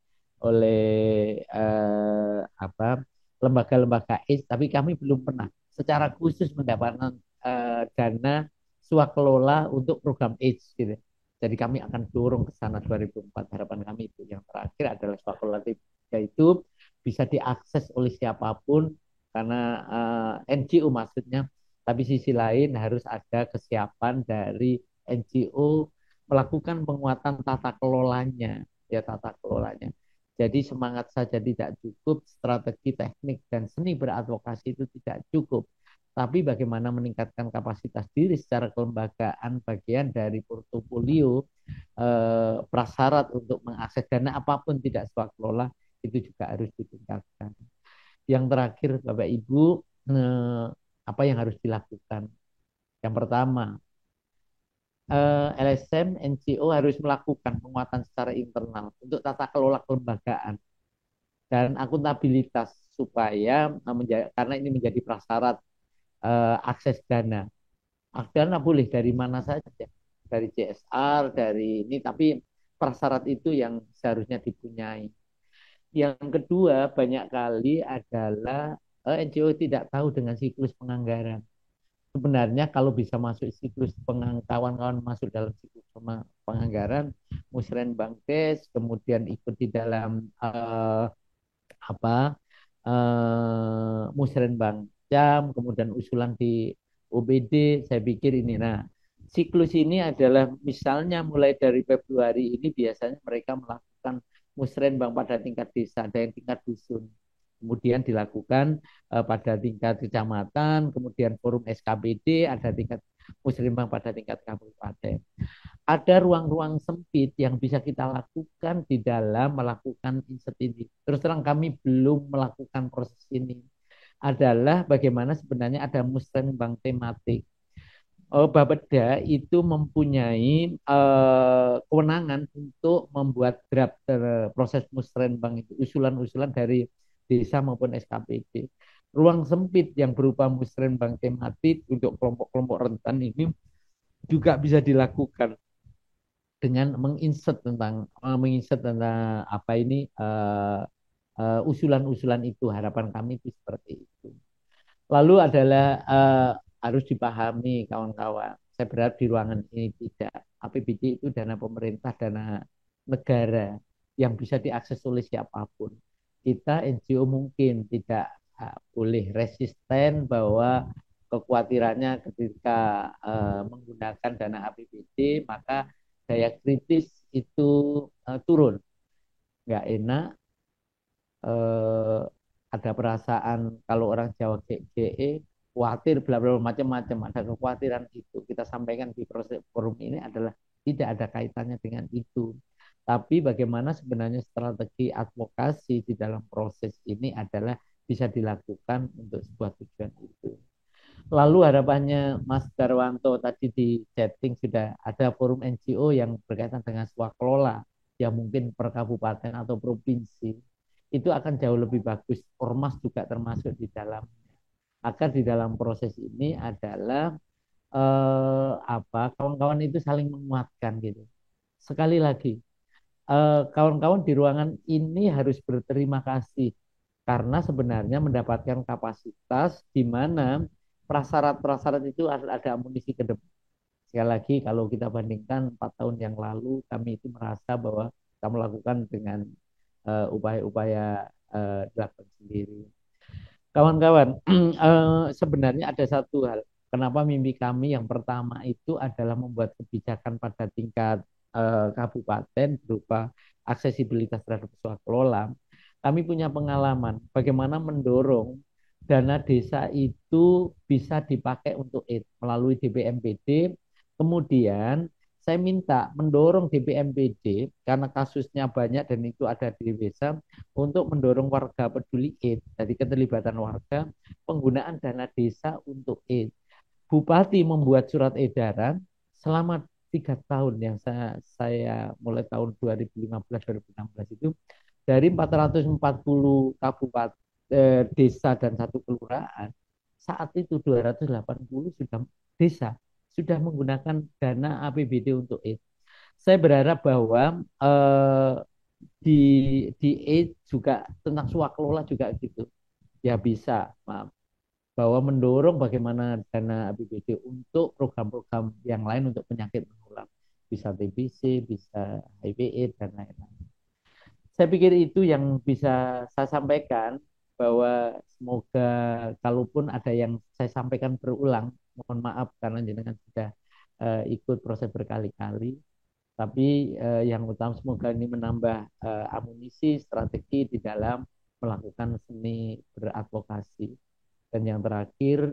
lembaga-lembaga AIDS, tapi kami belum pernah secara khusus mendapatkan dana swakelola untuk program AIDS gitu. Jadi kami akan dorong ke sana 2004. Harapan kami itu yang terakhir adalah swakelola itu bisa diakses oleh siapapun karena NGO maksudnya. Tapi sisi lain harus ada kesiapan dari NGO melakukan penguatan tata kelolanya, ya tata kelolanya. Jadi semangat saja tidak cukup, strategi teknik dan seni beradvokasi itu tidak cukup. Tapi bagaimana meningkatkan kapasitas diri secara kelembagaan bagian dari portofolio prasyarat untuk mengakses dana apapun tidak swakelola itu juga harus ditingkatkan. Yang terakhir Bapak Ibu, apa yang harus dilakukan? Yang pertama, LSM, NGO harus melakukan penguatan secara internal untuk tata kelola kelembagaan dan akuntabilitas supaya karena ini menjadi prasyarat akses dana. Dana boleh dari mana saja, dari CSR, dari ini, tapi prasyarat itu yang seharusnya dipunyai. Yang kedua, banyak kali adalah NGO tidak tahu dengan siklus penganggaran. Sebenarnya kalau bisa masuk siklus kawan-kawan masuk dalam siklus penganggaran, Musrenbang Des, kemudian ikut di dalam Musrenbang Jam, kemudian usulan di OBD, saya pikir ini. Nah, siklus ini adalah misalnya mulai dari Februari ini biasanya mereka melakukan musrenbang pada tingkat desa, ada yang tingkat dusun. Kemudian dilakukan pada tingkat kecamatan, kemudian forum SKPD, ada tingkat musrenbang pada tingkat kabupaten. Ada ruang-ruang sempit yang bisa kita lakukan di dalam melakukan insert ini. Terus terang kami belum melakukan proses ini. Adalah bagaimana sebenarnya ada musrenbang tematik. Bapeda itu mempunyai kewenangan untuk membuat draft proses musrenbang itu, usulan-usulan dari desa maupun SKPD. Ruang sempit yang berupa musrenbang tematik untuk kelompok-kelompok rentan ini juga bisa dilakukan dengan menginsert tentang apa ini usulan-usulan itu. Harapan kami itu seperti itu. Lalu adalah harus dipahami kawan-kawan. Saya berharap di ruangan ini tidak. APBD itu dana pemerintah, dana negara. yang bisa diakses oleh siapapun. Kita NGO mungkin tidak boleh resisten bahwa kekhawatirannya ketika menggunakan dana APBD maka daya kritis itu turun, nggak enak, eh, ada perasaan kalau orang Jawa GE khawatir bla bla macam-macam, ada kekhawatiran itu. Kita sampaikan di proses forum ini adalah tidak ada kaitannya dengan itu. Tapi bagaimana sebenarnya strategi advokasi di dalam proses ini adalah bisa dilakukan untuk sebuah tujuan itu. Lalu harapannya Mas Darwanto tadi di chatting sudah ada forum NGO yang berkaitan dengan swakelola yang mungkin per kabupaten atau provinsi itu akan jauh lebih bagus. Ormas juga termasuk di dalam. Agar di dalam proses ini adalah kawan-kawan itu saling menguatkan gitu. Sekali lagi, kawan-kawan di ruangan ini harus berterima kasih karena sebenarnya mendapatkan kapasitas di mana prasyarat-prasyarat itu ada amunisi ke depan. Sekali lagi kalau kita bandingkan 4 tahun yang lalu kami itu merasa bahwa kita melakukan dengan upaya-upaya dilakukan sendiri. Kawan-kawan, sebenarnya ada satu hal. Kenapa mimpi kami yang pertama itu adalah membuat kebijakan pada tingkat kabupaten berupa aksesibilitas terhadap swakelola. Kami punya pengalaman bagaimana mendorong dana desa itu bisa dipakai untuk aid melalui DPMPD. Kemudian saya minta mendorong DPMPD karena kasusnya banyak dan itu ada di desa untuk mendorong warga peduli aid. Jadi keterlibatan warga penggunaan dana desa untuk aid. Bupati membuat surat edaran selama 3 tahun yang saya mulai tahun 2015-2016 itu dari 440 kabupaten desa dan 1 kelurahan saat itu 280 sudah desa sudah menggunakan dana APBD untuk aid. Saya berharap bahwa di aid juga tentang swakelola juga gitu ya bisa bahwa mendorong bagaimana dana APBD untuk program-program yang lain untuk penyakit menular bisa TBC, bisa HIV/AIDS dan lain-lain. Saya pikir itu yang bisa saya sampaikan bahwa semoga kalaupun ada yang saya sampaikan berulang, mohon maaf karena jenengan sudah ikut proses berkali-kali. Tapi yang utama semoga ini menambah amunisi strategi di dalam melakukan seni beradvokasi. Dan yang terakhir,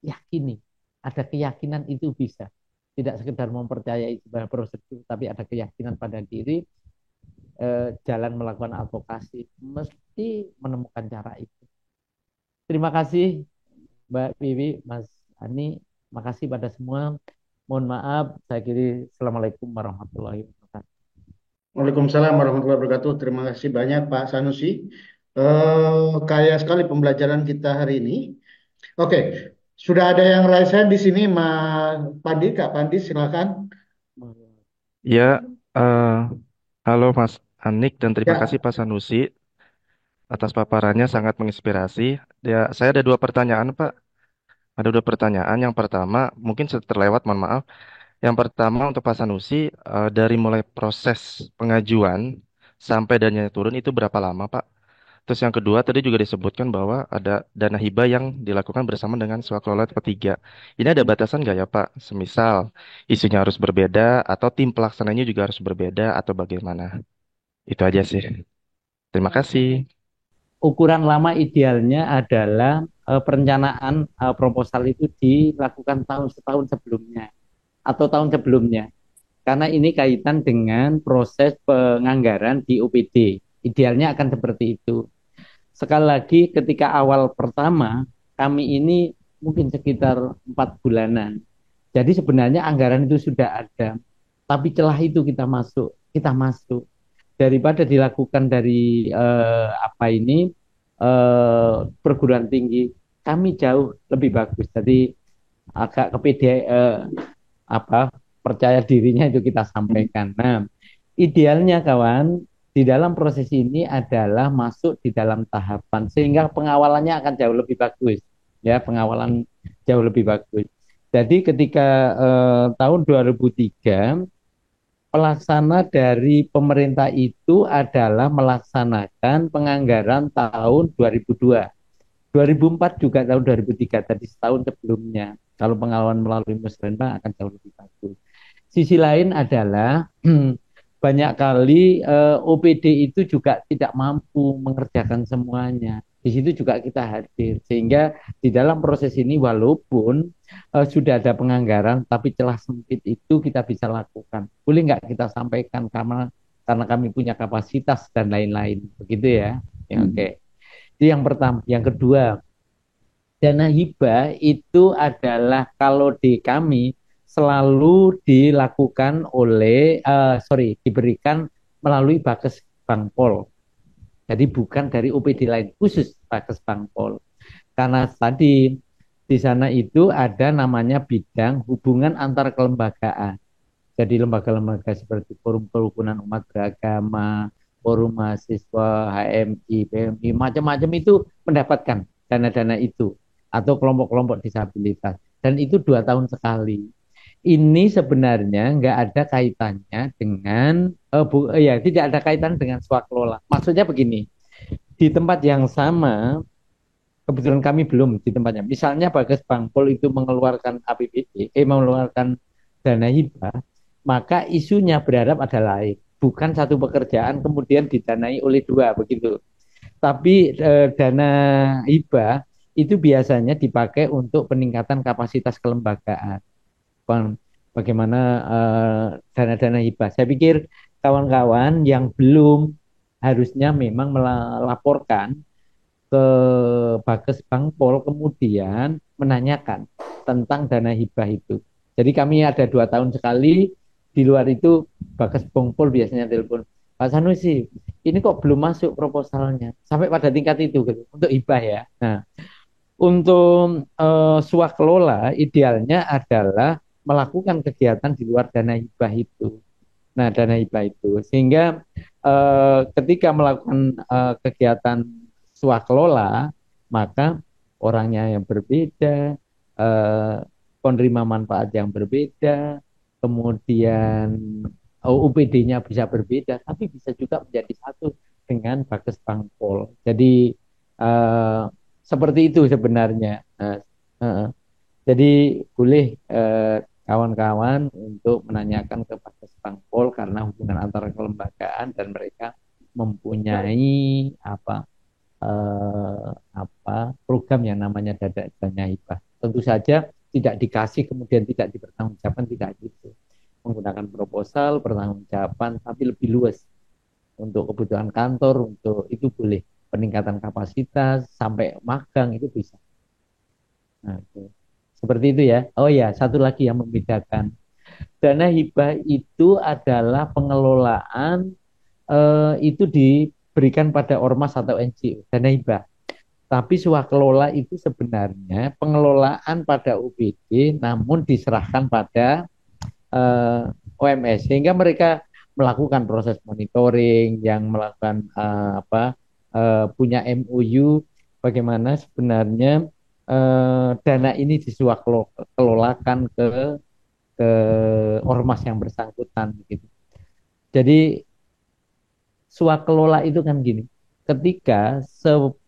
yakini. Ada keyakinan itu bisa. Tidak sekedar mempercayai sebuah prosedur, tapi ada keyakinan pada diri, jalan melakukan advokasi, mesti menemukan cara itu. Terima kasih Mbak Wiwi, Mas Ani. Makasih pada semua. Mohon maaf, saya kira Assalamualaikum warahmatullahi wabarakatuh. Waalaikumsalam warahmatullahi wabarakatuh. Terima kasih banyak Pak Sanusi. Kaya sekali pembelajaran kita hari ini. Oke, sudah ada yang raise hand di sini, Mas Pandi, Kak Pandi, silakan. Ya, eh, halo Mas Anik dan terima kasih Ya, Pak Sanusi atas paparannya sangat menginspirasi. Ya, saya ada 2 pertanyaan Pak. Ada 2 pertanyaan. Yang pertama, mungkin terlewat, mohon maaf. Yang pertama untuk Pak Sanusi, dari mulai proses pengajuan sampai dananya turun itu berapa lama Pak? Terus yang kedua, tadi juga disebutkan bahwa ada dana hibah yang dilakukan bersama dengan swakelola ketiga. Ini ada batasan nggak ya Pak? Semisal isunya harus berbeda atau tim pelaksananya juga harus berbeda atau bagaimana? Itu aja sih. Terima kasih. Ukuran lama idealnya adalah perencanaan proposal itu dilakukan setahun sebelumnya atau tahun sebelumnya. Karena ini kaitan dengan proses penganggaran di OPD. Idealnya akan seperti itu. Sekali lagi ketika awal pertama kami ini mungkin sekitar 4 bulanan. Jadi sebenarnya anggaran itu sudah ada, tapi celah itu kita masuk daripada dilakukan dari perguruan tinggi. Kami jauh lebih bagus. Jadi agak kepede percaya dirinya itu kita sampaikan. Nah, idealnya kawan di dalam proses ini adalah masuk di dalam tahapan sehingga pengawalannya akan jauh lebih bagus. Ya, pengawalan jauh lebih bagus. Jadi ketika tahun 2003 pelaksana dari pemerintah itu adalah melaksanakan penganggaran tahun 2002. 2004 juga tahun 2003 tadi setahun sebelumnya. Kalau pengalaman melalui musrenbang akan jauh lebih bagus. Sisi lain adalah banyak kali OPD itu juga tidak mampu mengerjakan semuanya. Di situ juga kita hadir sehingga di dalam proses ini walaupun sudah ada penganggaran tapi celah sempit itu kita bisa lakukan. Boleh nggak kita sampaikan karena kami punya kapasitas dan lain-lain begitu ya. Ya oke. Itu yang pertama. Yang kedua, dana hibah itu adalah kalau di kami selalu dilakukan oleh diberikan melalui Bakes Bangpol. Jadi bukan dari OPD lain, khusus Bakes Bangpol. Karena tadi di sana itu ada namanya bidang hubungan antar kelembagaan. Jadi lembaga-lembaga seperti Forum Kerukunan Umat Beragama, Forum Mahasiswa, HMI, PMI, macam-macam itu mendapatkan dana-dana itu atau kelompok-kelompok disabilitas. Dan itu 2 tahun sekali. Ini sebenarnya nggak ada kaitannya dengan, ya tidak ada kaitan dengan swaklola. Maksudnya begini, di tempat yang sama, kebetulan kami belum di tempatnya. Misalnya Bagas Bangpol itu mengeluarkan APBD, mengeluarkan dana hibah, maka isunya berharap ada lain. Bukan satu pekerjaan kemudian didanai oleh dua begitu. Tapi dana hibah itu biasanya dipakai untuk peningkatan kapasitas kelembagaan. Bagaimana dana-dana hibah. Saya pikir kawan-kawan yang belum harusnya memang melaporkan ke Bakes Bangpol kemudian menanyakan tentang dana hibah itu. Jadi kami ada 2 tahun sekali, di luar itu Bakes Bangpol biasanya telepon, Pak Sanusi, ini kok belum masuk proposalnya, sampai pada tingkat itu gitu, untuk hibah ya. Nah, untuk swaklola idealnya adalah melakukan kegiatan di luar dana hibah itu. Nah, dana hibah itu sehingga ketika melakukan kegiatan swaklola, maka orangnya yang berbeda, penerima manfaat yang berbeda, kemudian UPD-nya bisa berbeda, tapi bisa juga menjadi satu dengan Bakes Bangpol. Jadi seperti itu sebenarnya. Jadi boleh kawan-kawan untuk menanyakan ke Bakes Bangpol karena hubungan antara kelembagaan dan mereka mempunyai program yang namanya dana hibah. Tentu saja tidak dikasih kemudian tidak dipertanggungjawabkan, tidak gitu. Menggunakan proposal, pertanggungjawaban, tapi lebih luas untuk kebutuhan kantor, untuk itu boleh peningkatan kapasitas sampai magang itu bisa. Nah, seperti itu ya. Oh ya, satu lagi yang membedakan. Dana hibah itu adalah pengelolaan itu diberikan pada ormas atau NGO, dana hibah. Tapi swakelola itu sebenarnya pengelolaan pada UPD namun diserahkan pada OMS sehingga mereka melakukan proses monitoring yang melakukan punya MOU bagaimana sebenarnya dana ini diswakelolakan ke ormas yang bersangkutan gitu. Jadi swakelola itu kan gini, ketika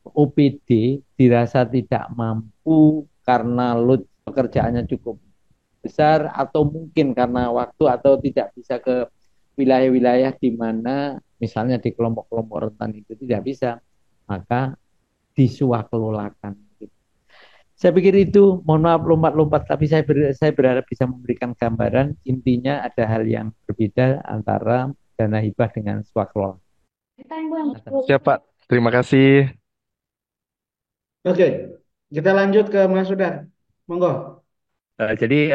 OPD dirasa tidak mampu karena load pekerjaannya cukup besar atau mungkin karena waktu atau tidak bisa ke wilayah-wilayah di mana misalnya di kelompok-kelompok rentan itu tidak bisa, maka disuakelolakan. Saya pikir itu, mohon maaf lompat-lompat, tapi saya berharap bisa memberikan gambaran intinya ada hal yang berbeda antara dana hibah dengan swakelola. Siap, Pak. Terima kasih. Oke, kita lanjut ke Mas Sudar. Monggo. Jadi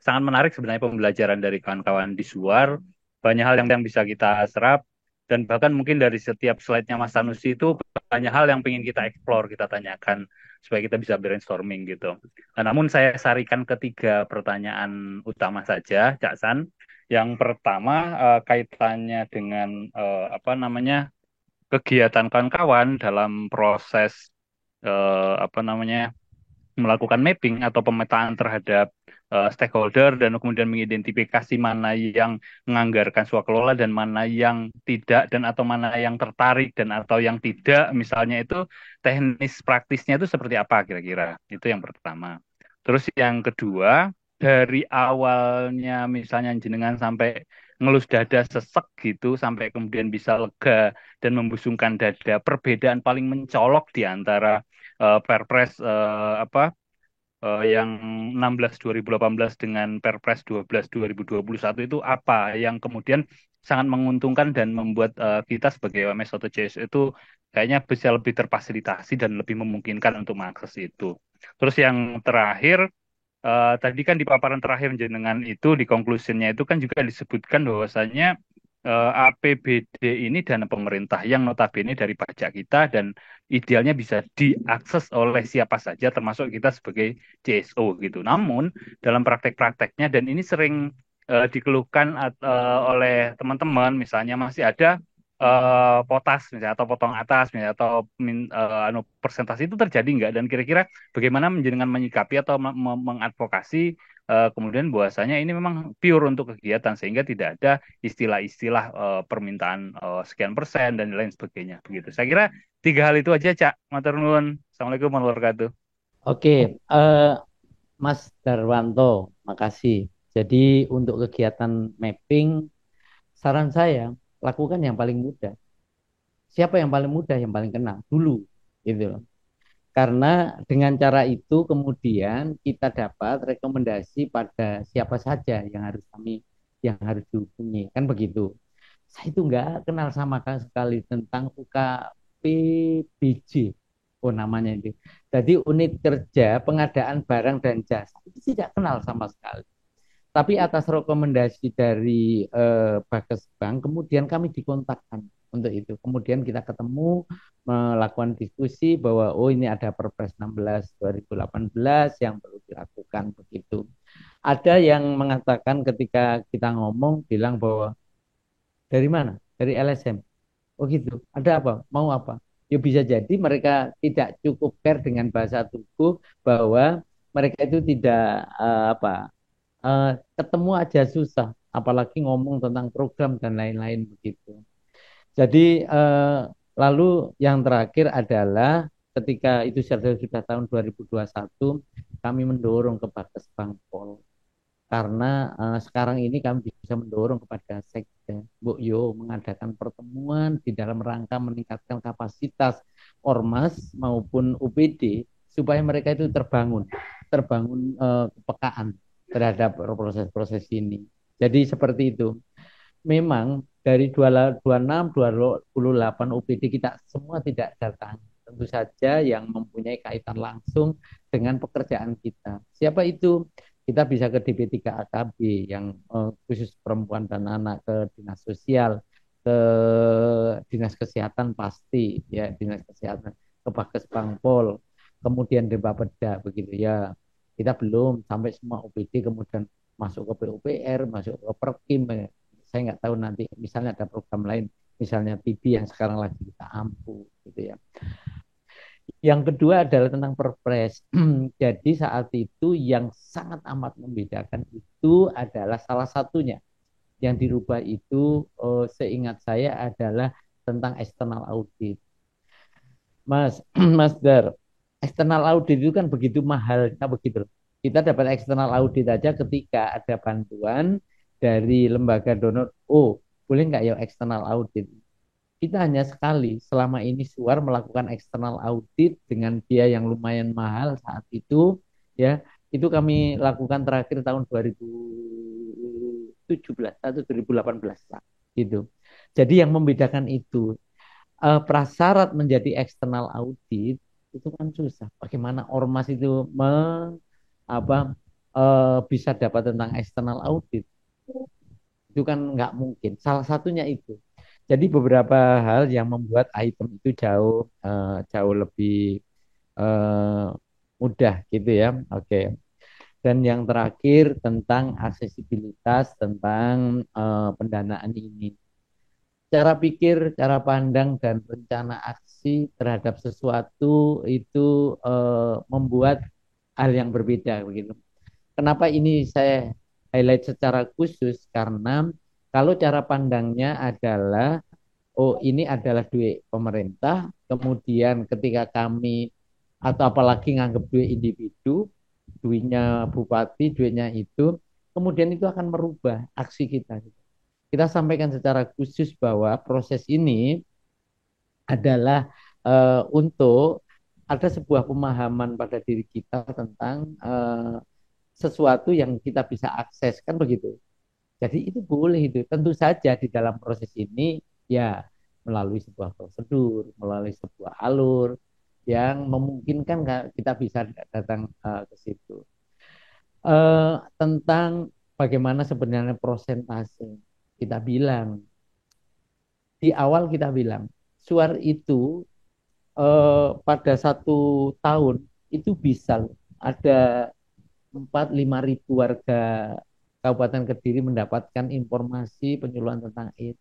sangat menarik sebenarnya pembelajaran dari kawan-kawan di Suar. Banyak hal yang bisa kita serap dan bahkan mungkin dari setiap slide-nya Mas Sanusi itu banyak hal yang ingin kita explore, kita tanyakan supaya kita bisa brainstorming gitu. Nah, namun saya sarikan ketiga pertanyaan utama saja, Cak San. Yang pertama kaitannya dengan kegiatan kawan-kawan dalam proses melakukan mapping atau pemetaan terhadap stakeholder dan kemudian mengidentifikasi mana yang menganggarkan swakelola dan mana yang tidak dan atau mana yang tertarik dan atau yang tidak misalnya itu teknis praktisnya itu seperti apa kira-kira itu yang pertama. Terus yang kedua dari awalnya misalnya jenengan sampai ngelus dada sesek gitu sampai kemudian bisa lega dan membusungkan dada perbedaan paling mencolok di antara Perpres yang 16 2018 dengan Perpres 12 2021 itu apa yang kemudian sangat menguntungkan dan membuat kita sebagai OMS atau CS itu kayaknya bisa lebih terfasilitasi dan lebih memungkinkan untuk mengakses itu. Terus yang terakhir tadi kan di paparan terakhir jenengan itu di conclusionnya itu kan juga disebutkan bahwasanya APBD ini dana pemerintah yang notabene dari pajak kita dan idealnya bisa diakses oleh siapa saja termasuk kita sebagai CSO gitu. Namun dalam praktek-prakteknya dan ini sering dikeluhkan oleh teman-teman misalnya masih ada potas misalnya atau potong atas misalnya atau persentase itu terjadi enggak dan kira-kira bagaimana menjenengan menyikapi atau mengadvokasi kemudian bahwasanya ini memang pure untuk kegiatan sehingga tidak ada istilah-istilah permintaan sekian persen dan lain sebagainya begitu. Saya kira tiga hal itu aja, Cak. Matur nuwun. Assalamualaikum warahmatullahi wabarakatuh. Oke, Mas Darwanto, makasih. Jadi untuk kegiatan mapping, saran saya lakukan yang paling mudah. Siapa yang paling mudah, yang paling kenal dulu, gitu loh. Karena dengan cara itu kemudian kita dapat rekomendasi pada siapa saja yang harus dihubungi, kan begitu. Saya itu nggak kenal sama sekali tentang UKPBJ, oh namanya itu. Jadi unit kerja pengadaan barang dan jasa itu tidak kenal sama sekali. Tapi atas rekomendasi dari Bakesbank, kemudian kami dikontakkan untuk itu. Kemudian kita ketemu, melakukan diskusi bahwa oh ini ada Perpres 16 2018 yang perlu dilakukan begitu. Ada yang mengatakan ketika kita ngomong bilang bahwa dari mana? Dari LSM. Oh gitu. Ada apa? Mau apa? Ya bisa jadi mereka tidak cukup care dengan bahasa tubuh bahwa mereka itu tidak ketemu aja susah, apalagi ngomong tentang program dan lain-lain begitu. Jadi lalu yang terakhir adalah ketika itu sudah tahun 2021 kami mendorong ke Bakes Bangpol karena sekarang ini kami bisa mendorong kepada Sekda Bu Yo mengadakan pertemuan di dalam rangka meningkatkan kapasitas ormas maupun UPD supaya mereka itu terbangun kepekaan terhadap proses-proses ini. Jadi seperti itu. Memang dari 26, 28 UPD kita semua tidak datang. Tentu saja yang mempunyai kaitan langsung dengan pekerjaan kita. Siapa itu? Kita bisa ke DP3AKB yang khusus perempuan dan anak, ke dinas sosial, ke dinas kesehatan pasti, ya dinas kesehatan, ke Bakes Bangpol, kemudian di Bapeda begitu ya. Kita belum sampai semua OPD kemudian masuk ke PUPR, masuk ke Perkim. Saya nggak tahu nanti misalnya ada program lain, misalnya TB yang sekarang lagi kita ampu gitu ya. Yang kedua adalah tentang Perpres. Jadi saat itu yang sangat amat membedakan itu adalah salah satunya yang dirubah itu seingat saya adalah tentang external audit. Mas Dar, external audit itu kan begitu mahalnya begitu. Kita dapat external audit aja ketika ada bantuan dari lembaga donor. Oh, boleh nggak ya external audit? Kita hanya sekali selama ini Suar melakukan external audit dengan biaya yang lumayan mahal saat itu, ya. Itu kami lakukan terakhir tahun 2017 atau 2018 lah, gitu. Jadi yang membedakan itu prasyarat menjadi eksternal audit itu kan susah. Bagaimana ormas itu apa bisa dapat tentang eksternal audit? Itu kan nggak mungkin. Salah satunya itu. Jadi beberapa hal yang membuat item itu jauh lebih eh, mudah gitu ya. Oke. Dan yang terakhir tentang aksesibilitas tentang pendanaan ini. Cara pikir, cara pandang, dan rencana aksi terhadap sesuatu itu membuat hal yang berbeda begitu. Kenapa ini saya highlight secara khusus? Karena kalau cara pandangnya adalah, oh ini adalah duit pemerintah, kemudian ketika kami atau apalagi nganggap duit individu, duitnya bupati, duitnya itu, kemudian itu akan merubah aksi kita. Kita sampaikan secara khusus bahwa proses ini adalah untuk ada sebuah pemahaman pada diri kita tentang sesuatu yang kita bisa akses, kan begitu. Jadi itu boleh itu. Tentu saja di dalam proses ini ya melalui sebuah prosedur, melalui sebuah alur yang memungkinkan kita bisa datang ke situ. Tentang bagaimana sebenarnya prosentase, kita bilang di awal kita bilang suar itu pada 1 tahun itu bisa ada 4-5 ribu warga Kabupaten Kediri mendapatkan informasi penyuluhan tentang AIDS.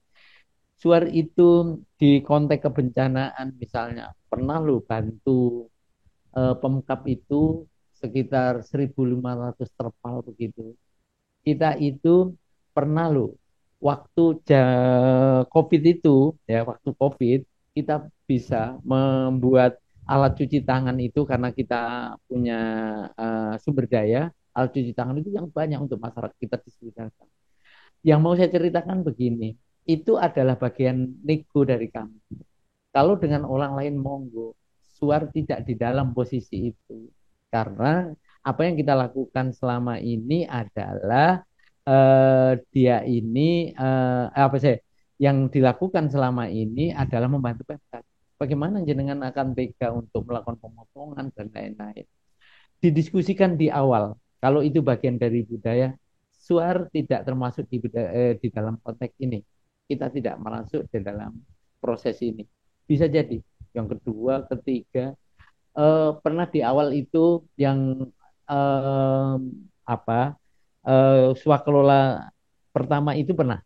Suar itu di konteks kebencanaan misalnya pernah lo bantu Pemkap itu sekitar 1.500 terpal begitu. Kita itu pernah lo waktu COVID itu ya waktu COVID kita bisa membuat alat cuci tangan itu karena kita punya sumber daya alat cuci tangan itu yang banyak untuk masyarakat kita distribusikan. Yang mau saya ceritakan begini, itu adalah bagian nego dari kami. Kalau dengan orang lain monggo, suar tidak di dalam posisi itu. Karena apa yang kita lakukan selama ini adalah dia ini apa sih? Yang dilakukan selama ini adalah membantu Pemkab. Bagaimana jenengan akan tega untuk melakukan pemotongan dan lain-lain. Didiskusikan di awal. Kalau itu bagian dari budaya, suar tidak termasuk di dalam konteks ini. Kita tidak masuk di dalam proses ini. Bisa jadi. Yang kedua, ketiga, pernah di awal itu yang apa swakelola pertama itu pernah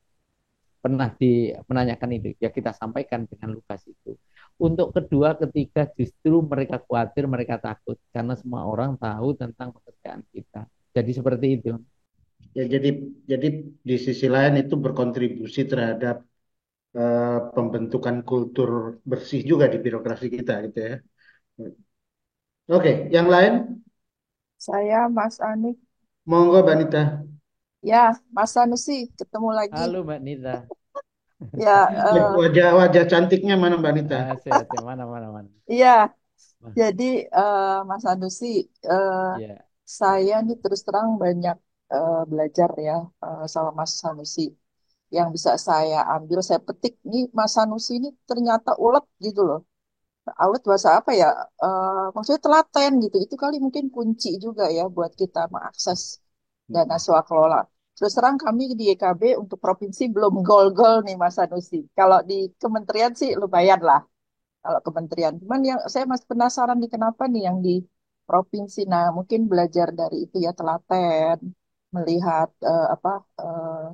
menanyakan itu ya kita sampaikan dengan lugas itu. Untuk kedua, ketiga justru mereka khawatir, mereka takut karena semua orang tahu tentang pekerjaan kita. Jadi seperti itu. Ya, jadi di sisi lain itu berkontribusi terhadap pembentukan kultur bersih juga di birokrasi kita gitu ya. Oke, yang lain, Saya Mas Anik. monggo Banita. Ya, Mas Sanusi, ketemu lagi. Halo Mbak Nita. Ya, Wajah cantiknya mana Mbak Nita? Sehat ya, mana. iya. Jadi Mas Sanusi, Ya. saya nih terus terang banyak belajar ya sama Mas Sanusi. Yang bisa saya ambil, saya petik nih Mas Sanusi ini ternyata ulet gitu loh. Ulet bahasa apa ya? Maksudnya telaten gitu. Itu kali mungkin kunci juga ya buat kita mengakses dana swakelola. Terus terang kami di YKB untuk provinsi belum gol-gol nih Mas Sanusi. Kalau di kementerian sih lumayan lah. Kalau kementerian. Cuman yang saya masih penasaran nih kenapa nih yang di provinsi. Nah mungkin belajar dari itu ya telaten. Melihat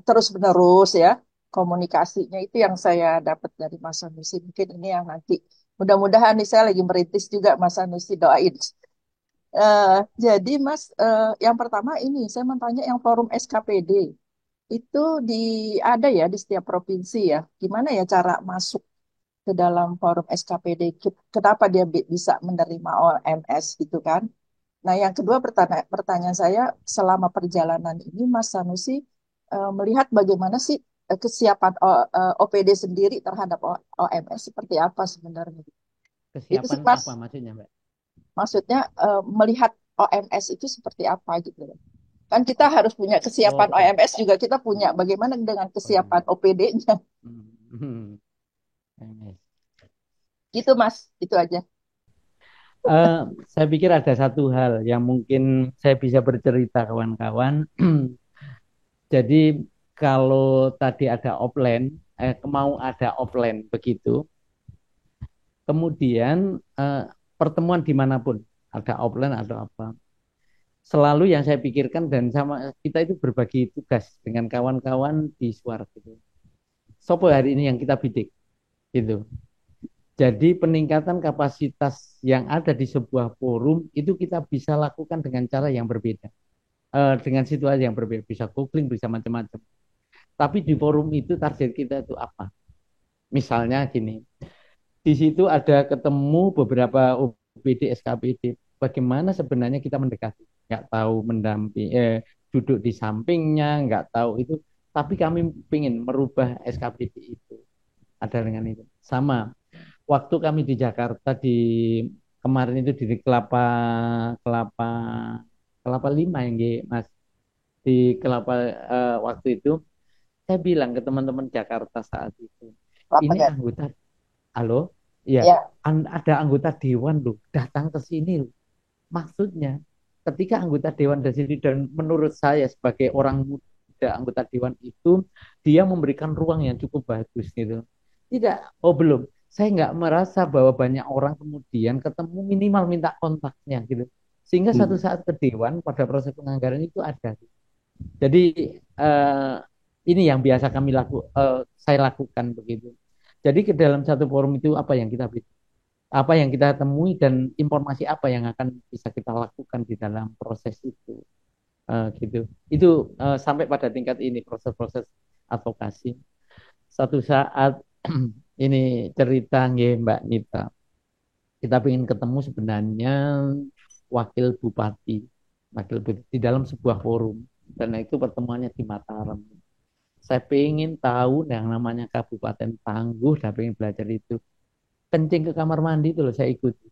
terus menerus ya. Komunikasinya itu yang saya dapat dari Mas Sanusi. Mungkin ini yang nanti mudah-mudahan nih saya lagi merintis juga Mas Sanusi doain. Eh, jadi Mas, yang pertama ini saya mau tanya yang forum SKPD itu di ada ya di setiap provinsi ya. Gimana ya cara masuk ke dalam forum SKPD? Kenapa dia bisa menerima OMS gitu kan? Nah, yang kedua pertanyaan saya selama perjalanan ini Mas Sanusi melihat bagaimana sih kesiapan OPD sendiri terhadap OMS seperti apa sebenarnya? Itu sih Kesiapan Mas. apa maksudnya, Mbak? Maksudnya melihat OMS itu seperti apa gitu loh. Kan kita harus punya kesiapan Oke. OMS juga kita punya. Bagaimana dengan kesiapan OPD-nya? Gitu Mas, itu aja. Saya pikir ada satu hal yang mungkin saya bisa bercerita kawan-kawan. Jadi kalau tadi ada offline, mau ada offline begitu. Kemudian pertemuan dimanapun ada offline atau apa, selalu yang saya pikirkan dan sama kita itu berbagi tugas dengan kawan-kawan di Suar gitu. Sopo hari ini yang kita bidik gitu. Jadi peningkatan kapasitas yang ada di sebuah forum itu kita bisa lakukan dengan cara yang berbeda, dengan situasi yang berbeda, bisa googling, bisa macam-macam. Tapi di forum itu target kita itu apa? Misalnya gini, di situ ada ketemu beberapa OPD, SKPD. Bagaimana sebenarnya kita mendekati? Nggak tahu mendampingi, duduk di sampingnya, nggak tahu itu. Tapi kami ingin merubah SKPD itu. Ada dengan itu. Sama, waktu kami di Jakarta di kemarin itu di Kelapa Kelapa Kelapa Lima yang Mas, di Kelapa, waktu itu saya bilang ke teman-teman Jakarta saat itu, ini Lapangan. anggota, halo, ya, Ya, ada anggota dewan loh datang ke sini loh. Maksudnya ketika anggota dewan dari sini, dan menurut saya sebagai orang muda anggota dewan itu, dia memberikan ruang yang cukup bagus gitu. Tidak, oh belum. Saya nggak merasa bahwa banyak orang kemudian ketemu minimal minta kontaknya gitu. Sehingga satu saat ke dewan pada proses penganggaran itu ada. Jadi eh, ini yang biasa saya lakukan begitu. Jadi ke dalam satu forum itu apa yang kita temui dan informasi apa yang akan bisa kita lakukan di dalam proses itu. Gitu. Itu sampai pada tingkat ini proses-proses advokasi. Satu saat ini cerita nggih Mbak Nita. Kita ingin ketemu sebenarnya wakil bupati, di dalam sebuah forum, dan itu pertemuannya di Mataram. Saya pengen tahu yang namanya Kabupaten Tangguh, dan pengen belajar itu. Kencing ke kamar mandi itu loh saya ikuti.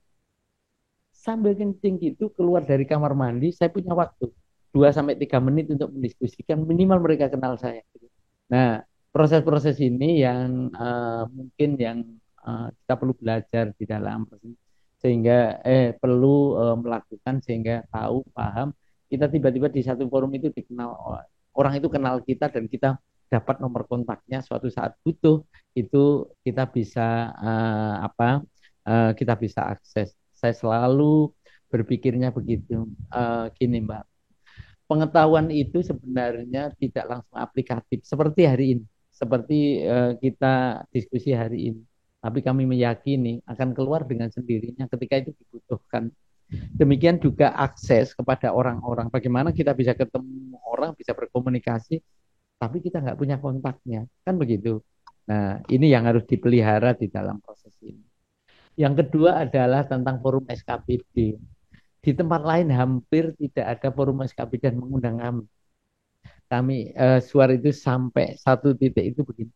Sambil kencing gitu keluar dari kamar mandi, saya punya waktu 2 sampai 3 menit untuk mendiskusikan, minimal mereka kenal saya. Nah, proses-proses ini yang mungkin yang kita perlu belajar di dalam, sehingga perlu melakukan sehingga tahu, paham, kita tiba-tiba di satu forum itu dikenal, orang itu kenal kita dan kita dapat nomor kontaknya, suatu saat butuh itu kita bisa kita bisa akses. Saya selalu berpikirnya begitu. Gini Mbak, pengetahuan itu sebenarnya tidak langsung aplikatif seperti hari ini, seperti kita diskusi hari ini. Tapi kami meyakini akan keluar dengan sendirinya ketika itu dibutuhkan. Demikian juga akses kepada orang-orang. Bagaimana kita bisa ketemu orang, bisa berkomunikasi, tapi kita nggak punya kontaknya, kan begitu. Nah, ini yang harus dipelihara di dalam proses ini. Yang kedua adalah tentang forum SKPD. Di tempat lain hampir tidak ada forum SKPD dan mengundang kami. Suara itu sampai satu titik itu begini.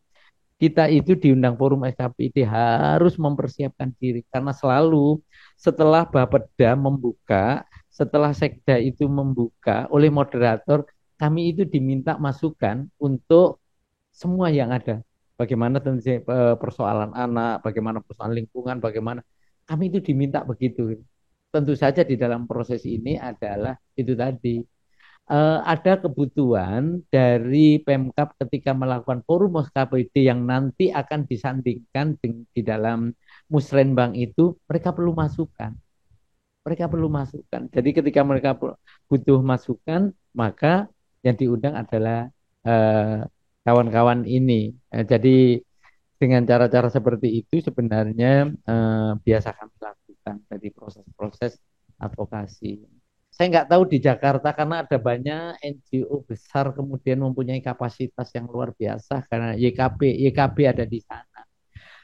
Kita itu diundang forum SKPD harus mempersiapkan diri karena selalu setelah Bapeda membuka, setelah Sekda itu membuka oleh moderator, kami itu diminta masukan untuk semua yang ada. Bagaimana persoalan anak, bagaimana persoalan lingkungan, bagaimana kami itu diminta begitu. Tentu saja di dalam proses ini adalah itu tadi, ada kebutuhan dari Pemkab ketika melakukan forum KPD yang nanti akan disandingkan di dalam musrenbang itu, mereka perlu masukan. Mereka perlu masukan. Jadi ketika mereka butuh masukan, maka yang diundang adalah kawan-kawan ini. Jadi dengan cara-cara seperti itu sebenarnya biasa kami lakukan dari proses-proses advokasi. Saya nggak tahu di Jakarta karena ada banyak NGO besar kemudian mempunyai kapasitas yang luar biasa karena YKB ada di sana.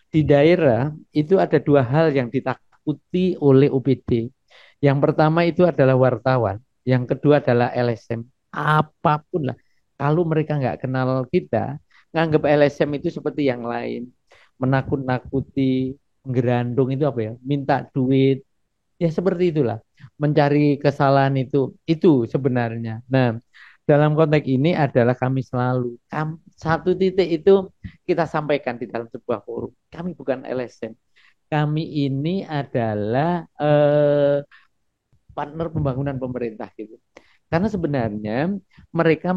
Di daerah itu ada dua hal yang ditakuti oleh OPD. Yang pertama itu adalah wartawan, yang kedua adalah LSM. Apapun lah, kalau mereka nggak kenal kita, nganggap LSM itu seperti yang lain, menakut-nakuti, menggerandung itu apa ya, minta duit, ya seperti itulah, mencari kesalahan itu sebenarnya. Nah, dalam konteks ini adalah kami selalu satu titik itu kita sampaikan di dalam sebuah forum. Kami bukan LSM. Kami ini adalah partner pembangunan pemerintah gitu. Karena sebenarnya mereka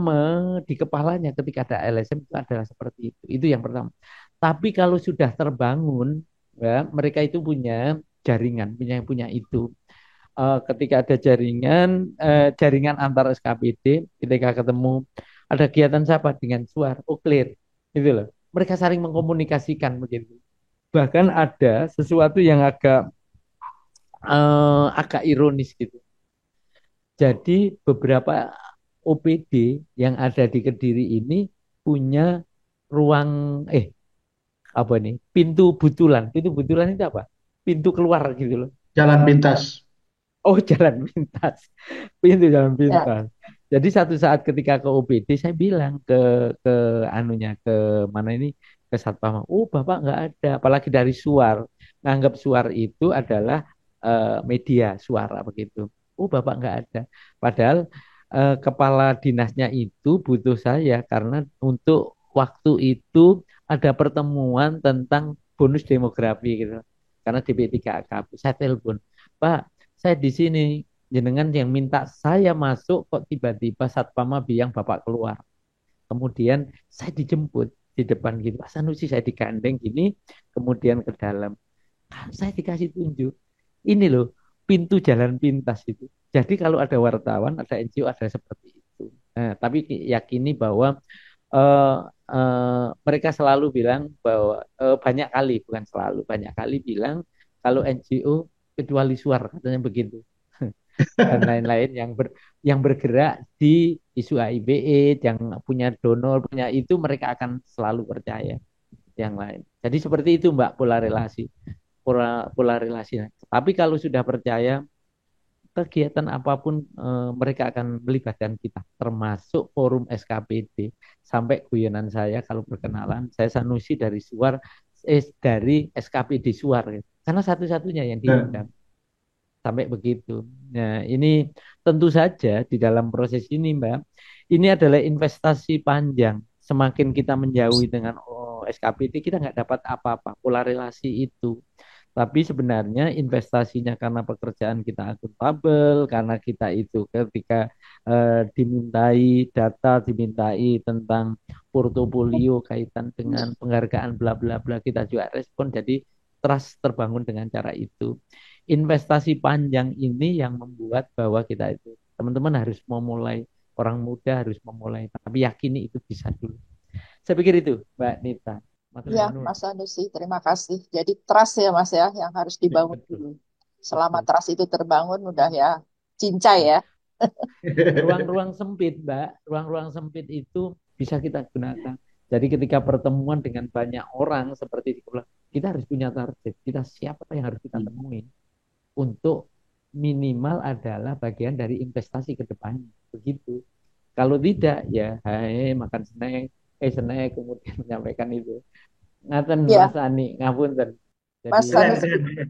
di kepalanya ketika ada LSM itu adalah seperti itu. Itu yang pertama. Tapi kalau sudah terbangun, ya, mereka itu punya jaringan, punya itu. Ketika ada jaringan antar SKPD, ketika ketemu ada kegiatan siapa dengan suar, oh clear, gitu loh. Mereka saling mengkomunikasikan begitu. Bahkan ada sesuatu yang agak ironis gitu. Jadi beberapa OPD yang ada di Kediri ini punya ruang apa nih? Pintu butulan. Pintu butulan itu apa? Pintu keluar gitu loh. Jalan pintas. Oh, jalan pintas. Pintu jalan Ya, pintas. Jadi satu saat ketika ke OPD saya bilang ke anunya ke mana ini ke satpam. Oh, Bapak nggak ada. Apalagi dari Suar. Nganggap Suar itu adalah media suara begitu. Oh, Bapak nggak ada. Padahal kepala dinasnya itu butuh saya karena untuk waktu itu ada pertemuan tentang bonus demografi gitu. Karena DP3AK. Saya telepon, Pak, saya di sini jenengan yang minta saya masuk kok tiba-tiba Satpam bilang Bapak keluar. Kemudian saya dijemput di depan gitu. Pak Sanusi saya digandeng gini, kemudian ke dalam. Saya dikasih tunjuk. Ini loh, pintu jalan pintas itu. Jadi kalau ada wartawan, ada NGO, ada seperti itu. Nah, tapi yakini bahwa eh, mereka selalu bilang bahwa banyak kali, bukan selalu, banyak kali bilang kalau NGO kecuali suar, katanya begitu dan lain-lain yang bergerak di isu HIV, yang punya donor, punya itu mereka akan selalu percaya yang lain. Jadi seperti itu Mbak pola relasi. Tapi kalau sudah percaya kegiatan apapun mereka akan melibatkan kita, termasuk forum SKPD. Sampai guyonan saya kalau perkenalan, saya Sanusi dari Suar, dari SKPD Suar, gitu. Karena satu-satunya yang Nah, diundang sampai begitu. Nah, ini tentu saja di dalam proses ini, Mbak, ini adalah investasi panjang. Semakin kita menjauhi dengan SKPD, kita nggak dapat apa-apa, pola relasi itu. Tapi sebenarnya investasinya karena pekerjaan kita akuntabel, karena kita itu ketika dimintai data, dimintai tentang portofolio kaitan dengan penghargaan bla bla bla, kita juga respon. Jadi trust terbangun dengan cara itu. Investasi panjang ini yang membuat bahwa kita itu teman-teman harus memulai, orang muda harus memulai, tapi yakini itu bisa dulu. Saya pikir itu, Mbak Nita. Matur ya, nuwun. Mas Anusi, terima kasih. Jadi trust ya Mas ya, yang harus dibangun Betul, dulu. Selama betul. trust itu terbangun, udah ya cincai ya. Ruang-ruang sempit, Mbak, ruang-ruang sempit itu bisa kita gunakan. Jadi ketika pertemuan dengan banyak orang seperti di sekolah, kita harus punya target. Kita siapa yang harus kita temuin untuk minimal adalah bagian dari investasi ke depannya. Begitu. Kalau tidak, ya, hai, makan snack, kemudian menyampaikan itu. Ngaten Mas Ya, Ani, ngapunten. Jadi, Mas Sanusi,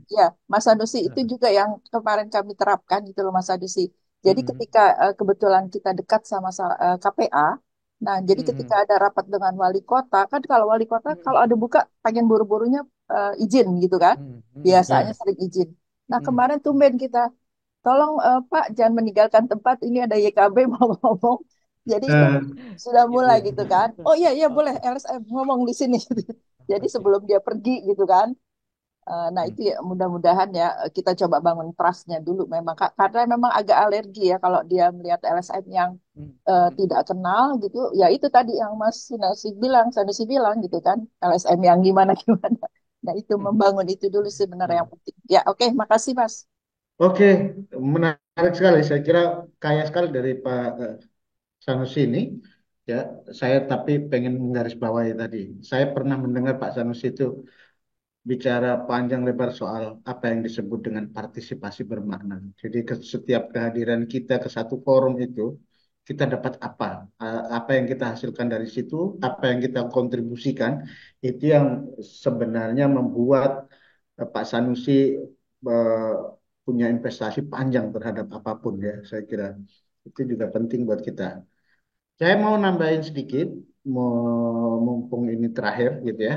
ya, Mas Sanusi itu juga yang kemarin kami terapkan gitu loh Mas Sanusi. Jadi mm, ketika kebetulan kita dekat sama KPA, nah jadi ketika mm, ada rapat dengan wali kota, kan kalau wali kota kalau ada buka pengen buru-burunya izin gitu kan, biasanya nah, sering izin. Nah mm, kemarin tumben kita, tolong Pak jangan meninggalkan tempat ini ada YKB mau ngomong. Jadi itu nah, sudah gitu mulai ya. gitu kan. Oh iya iya boleh Oke, LSM ngomong di sini. Jadi oke. sebelum dia pergi gitu kan. Nah, Mm, itu ya mudah-mudahan ya kita coba bangun trust-nya dulu memang karena memang agak alergi ya kalau dia melihat LSM yang mm, mm, tidak kenal gitu. Ya itu tadi yang Mas Sanusi bilang gitu kan, LSM yang gimana gimana. Nah, itu mm, membangun itu dulu sebenarnya mm. yang penting. Ya, oke, makasih Mas. oke, menarik sekali. Saya kira kaya sekali dari Pak Sanusi ini. Ya, saya tapi pengen menggarisbawahi tadi. Saya pernah mendengar Pak Sanusi itu bicara panjang lebar soal apa yang disebut dengan partisipasi bermakna. Jadi setiap kehadiran kita ke satu forum itu, kita dapat apa? Apa yang kita hasilkan dari situ, apa yang kita kontribusikan, itu yang sebenarnya membuat Pak Sanusi eh, punya investasi panjang terhadap apapun ya. Saya kira itu juga penting buat kita. Saya mau nambahin sedikit, mumpung ini terakhir gitu ya,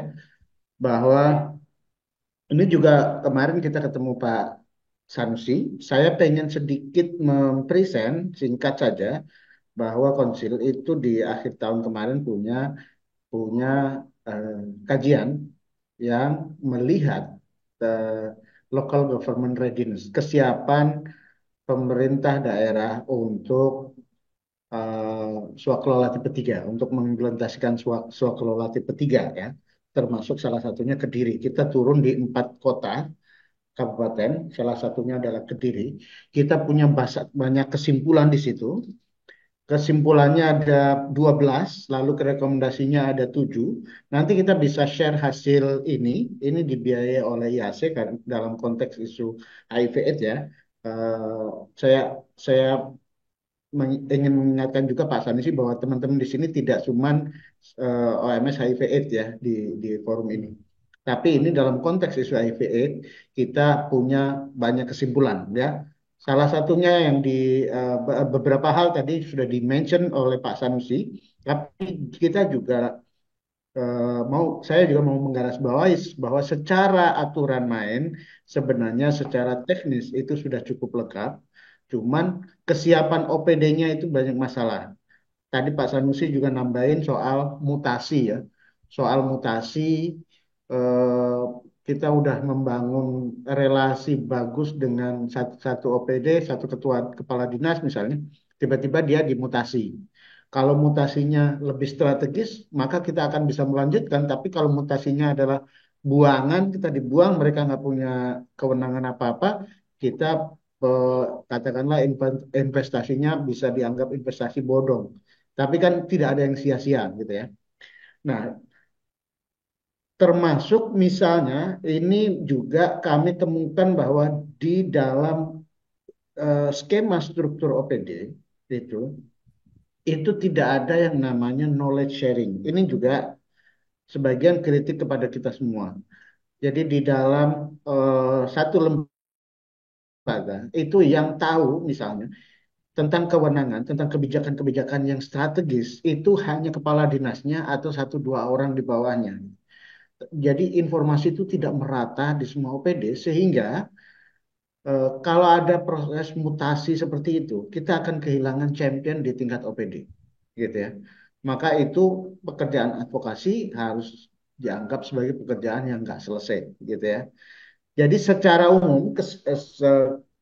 bahwa ini juga kemarin kita ketemu Pak Sanusi. Saya pengen sedikit mempresent singkat saja bahwa konsil itu di akhir tahun kemarin punya punya eh, kajian yang melihat eh, local government readiness, kesiapan pemerintah daerah untuk swakelola tipe 3, untuk mengimplementasikan swakelola tipe 3 ya. termasuk salah satunya Kediri. Kita turun di 4 kota kabupaten, salah satunya adalah Kediri. Kita punya banyak kesimpulan di situ. Kesimpulannya ada 12, lalu rekomendasinya ada 7. Nanti kita bisa share hasil ini. Ini dibiayai oleh IAC kan dalam konteks isu HIV/AIDS ya. Eh, saya saya ingin mengingatkan juga Pak Sanusi bahwa teman-teman di sini tidak cuman OMS HIV/AIDS ya di forum ini. Tapi ini dalam konteks isu HIV/AIDS kita punya banyak kesimpulan ya. Salah satunya yang di beberapa hal tadi sudah di-mention oleh Pak Sanusi, tapi kita juga saya juga mau menggarisbawahi bahwa secara aturan main sebenarnya secara teknis itu sudah cukup lengkap. Cuman kesiapan OPD-nya itu banyak masalah. Tadi Pak Sanusi juga nambahin soal mutasi ya. Soal mutasi eh, kita udah membangun relasi bagus dengan satu OPD, satu ketua kepala dinas misalnya, tiba-tiba dia dimutasi. Kalau mutasinya lebih strategis, maka kita akan bisa melanjutkan. Tapi kalau mutasinya adalah buangan, kita dibuang, mereka nggak punya kewenangan apa-apa, kita eh, katakanlah investasinya bisa dianggap investasi bodong. Tapi kan tidak ada yang sia-sia gitu ya. Nah, termasuk misalnya ini juga kami temukan bahwa di dalam skema struktur OPD itu itu tidak ada yang namanya knowledge sharing. Ini juga sebagian kritik kepada kita semua. Jadi di dalam satu lembaga itu yang tahu misalnya tentang kewenangan, tentang kebijakan-kebijakan yang strategis itu hanya kepala dinasnya atau satu dua orang di bawahnya. Jadi informasi itu tidak merata di semua OPD sehingga kalau ada proses mutasi seperti itu, kita akan kehilangan champion di tingkat OPD, gitu ya. Maka itu pekerjaan advokasi harus dianggap sebagai pekerjaan yang nggak selesai, gitu ya. Jadi secara umum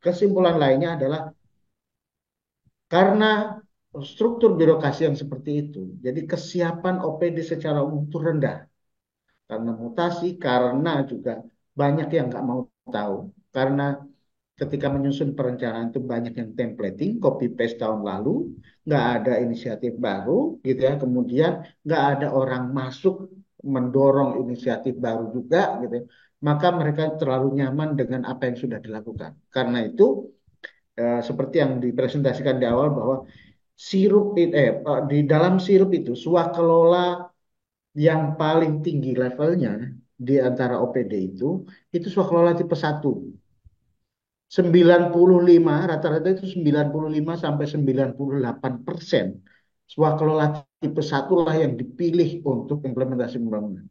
kesimpulan lainnya adalah karena struktur birokrasi yang seperti itu, jadi kesiapan OPD secara umum itu rendah karena mutasi, karena juga banyak yang nggak mau tahu, karena ketika menyusun perencanaan itu banyak yang templating, copy paste tahun lalu, nggak ada inisiatif baru, gitu ya. Kemudian nggak ada orang masuk mendorong inisiatif baru juga, gitu ya. Maka mereka terlalu nyaman dengan apa yang sudah dilakukan. Karena itu, seperti yang dipresentasikan di awal bahwa di dalam sirup itu swakelola yang paling tinggi levelnya di antara OPD itu swakelola tipe 1. 95 rata-rata itu 95 sampai 98% swakelola tipe 1 lah yang dipilih untuk implementasi pembangunan.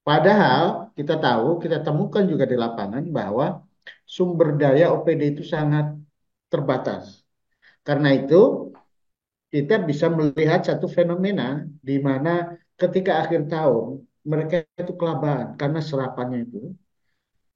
Padahal kita tahu, kita temukan juga di lapangan bahwa sumber daya OPD itu sangat terbatas. Karena itu kita bisa melihat satu fenomena di mana ketika akhir tahun mereka itu kelabakan karena serapannya itu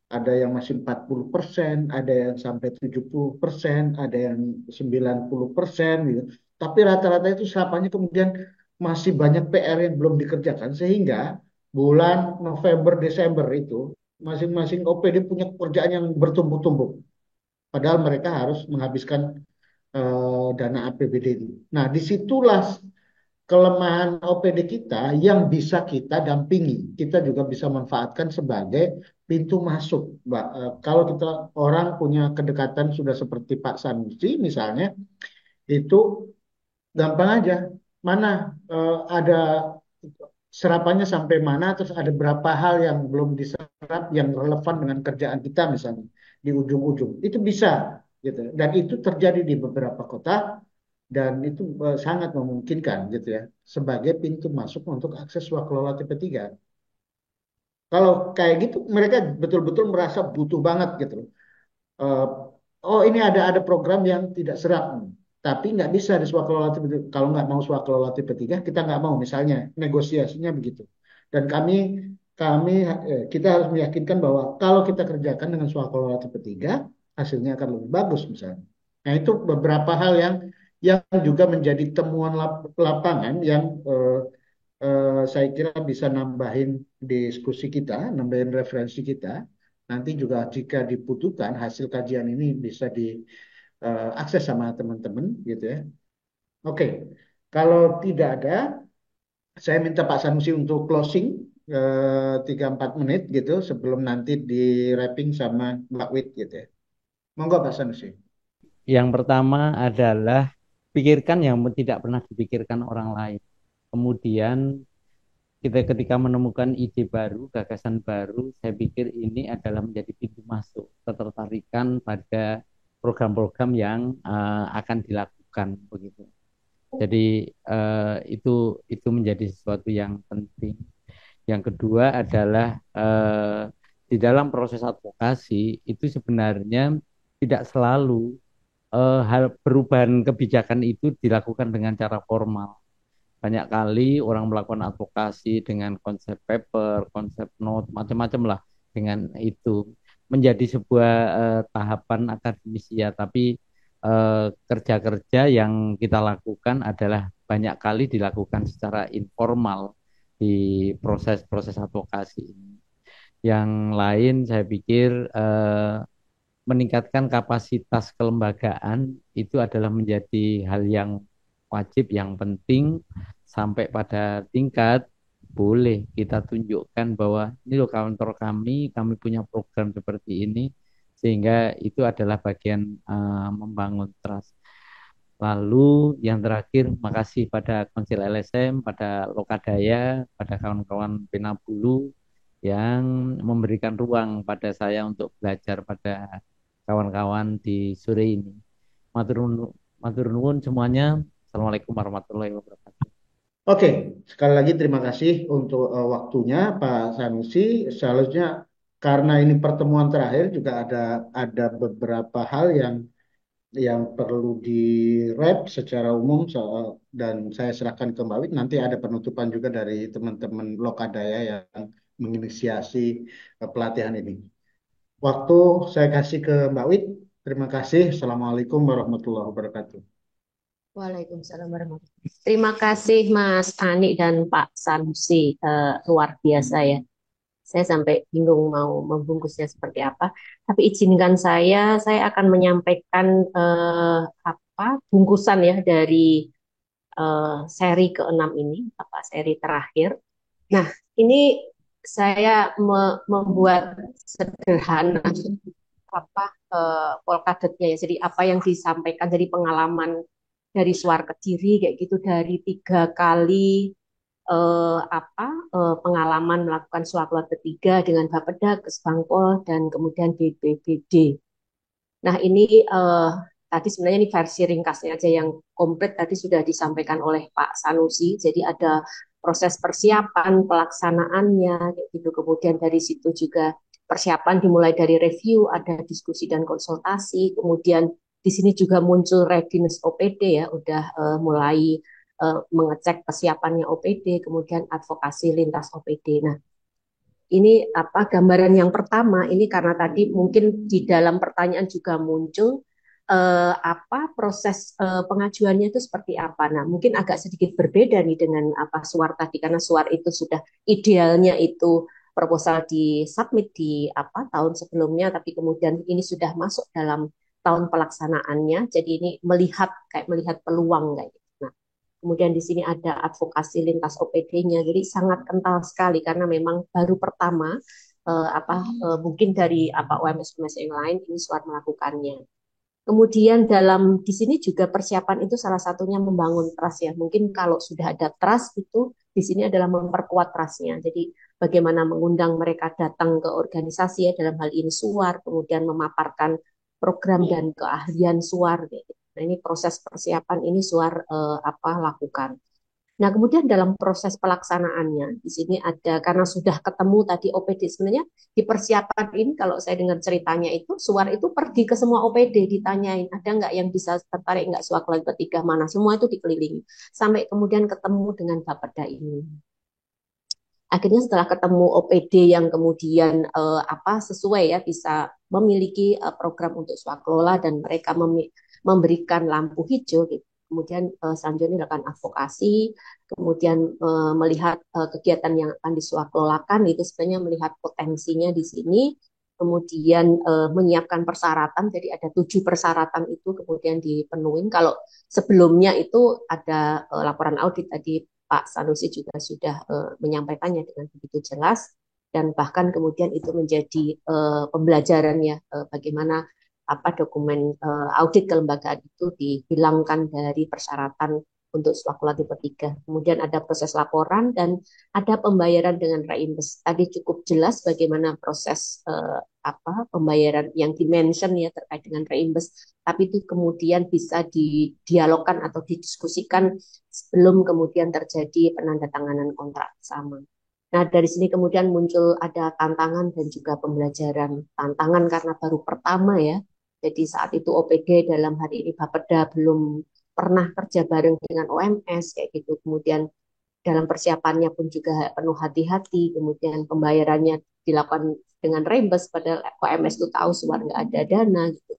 ada yang masih 40%, ada yang sampai 70%, ada yang 90% gitu. Tapi rata-rata itu serapannya kemudian masih banyak PR yang belum dikerjakan sehingga bulan November Desember itu masing-masing OPD punya pekerjaan yang bertumpuk-tumpuk. Padahal mereka harus menghabiskan dana APBD itu. Nah, disitulah kelemahan OPD kita yang bisa kita dampingi. Kita juga bisa manfaatkan sebagai pintu masuk, Mbak. Kalau kita orang punya kedekatan sudah seperti Pak Sanusi misalnya, itu gampang aja. Mana ada serapannya sampai mana, terus ada berapa hal yang belum diserap yang relevan dengan kerjaan kita misalnya di ujung-ujung. Itu bisa gitu. Dan itu terjadi di beberapa kota dan itu sangat memungkinkan gitu ya sebagai pintu masuk untuk akses swakelola tipe 3. Kalau kayak gitu mereka betul-betul merasa butuh banget gitu loh. Eh, oh ini ada program yang tidak serap tapi nggak bisa di swakelola tipe 3. Kalau nggak mau swakelola tipe 3 kita nggak mau misalnya negosiasinya begitu. Dan kami kita harus meyakinkan bahwa kalau kita kerjakan dengan swakelola tipe 3 hasilnya akan lebih bagus misalnya. Nah itu beberapa hal yang juga menjadi temuan lapangan yang saya kira bisa nambahin diskusi kita, nambahin referensi kita. Nanti juga jika dibutuhkan hasil kajian ini bisa diakses sama teman-teman gitu ya. Oke, kalau tidak ada, saya minta Pak Sanusi untuk closing 3-4 menit gitu sebelum nanti di wrapping sama Mbak Wit gitu ya. Monggo Pak Sanusi. Yang pertama adalah pikirkan yang tidak pernah dipikirkan orang lain. Kemudian kita ketika menemukan ide baru, gagasan baru, saya pikir ini adalah menjadi pintu masuk ketertarikan pada program-program yang akan dilakukan begitu. Jadi itu menjadi sesuatu yang penting. Yang kedua adalah di dalam proses advokasi itu sebenarnya tidak selalu hal perubahan kebijakan itu dilakukan dengan cara formal. Banyak kali orang melakukan advokasi dengan konsep paper, konsep note, macam-macam lah dengan itu menjadi sebuah tahapan akademisi ya, tapi kerja-kerja yang kita lakukan adalah banyak kali dilakukan secara informal di proses-proses advokasi ini. Yang lain saya pikir meningkatkan kapasitas kelembagaan itu adalah menjadi hal yang wajib, yang penting, sampai pada tingkat boleh kita tunjukkan bahwa ini loh kantor kami punya program seperti ini, sehingga itu adalah bagian membangun trust. Lalu yang terakhir, makasih pada Konsil LSM, pada Lokadaya, pada kawan-kawan Penabulu yang memberikan ruang pada saya untuk belajar pada kawan-kawan di sore ini. Matur nuwun semuanya. Assalamualaikum warahmatullahi wabarakatuh. Oke, sekali lagi terima kasih untuk waktunya Pak Sanusi. Selanjutnya karena ini pertemuan terakhir juga ada beberapa hal yang perlu di-wrap secara umum dan saya serahkan ke Mbak Wit. Nanti ada penutupan juga dari teman-teman Lokadaya yang menginisiasi pelatihan ini. Waktu saya kasih ke Mbak Wit. Terima kasih. Assalamualaikum warahmatullahi wabarakatuh. Waalaikumsalam warahmatullahi wabarakatuh. Terima kasih Mas Ani dan Pak Sanusi, luar biasa ya. Saya sampai bingung mau membungkusnya seperti apa. Tapi izinkan saya akan menyampaikan bungkusan ya dari seri ke-6 ini, seri terakhir. Nah, ini saya membuat sederhana polkadotnya ya. Jadi apa yang disampaikan dari pengalaman dari Suar Kediri kayak gitu, dari 3 kali pengalaman melakukan swakloat ketiga dengan Bapeda, Kesbangpol, dan kemudian BPBD. Nah ini tadi sebenarnya ini versi ringkasnya aja, yang komplit tadi sudah disampaikan oleh Pak Sanusi. Jadi ada proses persiapan, pelaksanaannya, gitu. Kemudian dari situ juga persiapan dimulai dari review, ada diskusi dan konsultasi. Kemudian di sini juga muncul readiness OPD ya, udah mulai mengecek kesiapannya OPD, kemudian advokasi lintas OPD. Nah, ini gambaran yang pertama ini karena tadi mungkin di dalam pertanyaan juga muncul proses pengajuannya itu seperti apa. Nah, mungkin agak sedikit berbeda nih dengan Suar tadi, karena Suar itu sudah idealnya itu proposal di submit di tahun sebelumnya, tapi kemudian ini sudah masuk dalam tahun pelaksanaannya. Jadi ini melihat peluang kayak gitu. Nah, kemudian di sini ada advokasi lintas OPD-nya, jadi sangat kental sekali karena memang baru pertama mungkin dari UMS-UMS yang lain ini Suar melakukannya. Kemudian di sini juga persiapan itu salah satunya membangun trust ya. Mungkin kalau sudah ada trust itu di sini adalah memperkuat trustnya. Jadi bagaimana mengundang mereka datang ke organisasi ya, dalam hal ini Suar, kemudian memaparkan program dan keahlian Suar. Gitu. Nah ini proses persiapan ini Suar lakukan. Nah, kemudian dalam proses pelaksanaannya, di sini ada, karena sudah ketemu tadi OPD, sebenarnya di persiapan ini, kalau saya dengar ceritanya itu, Suar itu pergi ke semua OPD, ditanyain, ada nggak yang bisa tertarik nggak swakloat ketiga mana, semua itu dikelilingi. Sampai kemudian ketemu dengan Bapeda ini. Akhirnya setelah ketemu OPD yang kemudian sesuai ya, bisa memiliki program untuk swaklola dan mereka memberikan lampu hijau, gitu. kemudian selanjutnya dilakukan advokasi, kemudian melihat kegiatan yang akan diswakelolakan itu sebenarnya melihat potensinya di sini, kemudian menyiapkan persyaratan, jadi ada 7 persyaratan itu kemudian dipenuhi. Kalau sebelumnya itu ada laporan audit tadi Pak Sanusi juga sudah menyampaikannya dengan begitu jelas, dan bahkan kemudian itu menjadi pembelajaran ya bagaimana apa dokumen audit kelembagaan itu dihilangkan dari persyaratan untuk swakula tipe 3. Kemudian ada proses laporan dan ada pembayaran dengan reimbus. Tadi cukup jelas bagaimana proses apa pembayaran yang dimention ya terkait dengan reimbus, tapi itu kemudian bisa didialogkan atau didiskusikan sebelum kemudian terjadi penandatanganan kontrak bersama. Nah, dari sini kemudian muncul ada tantangan dan juga pembelajaran. Tantangan karena baru pertama ya. Jadi saat itu OPD dalam hari ini Bapeda belum pernah kerja bareng dengan OMS kayak gitu. Kemudian dalam persiapannya pun juga penuh hati-hati. Kemudian pembayarannya dilakukan dengan rembes padahal OMS itu tahu suar nggak ada dana gitu.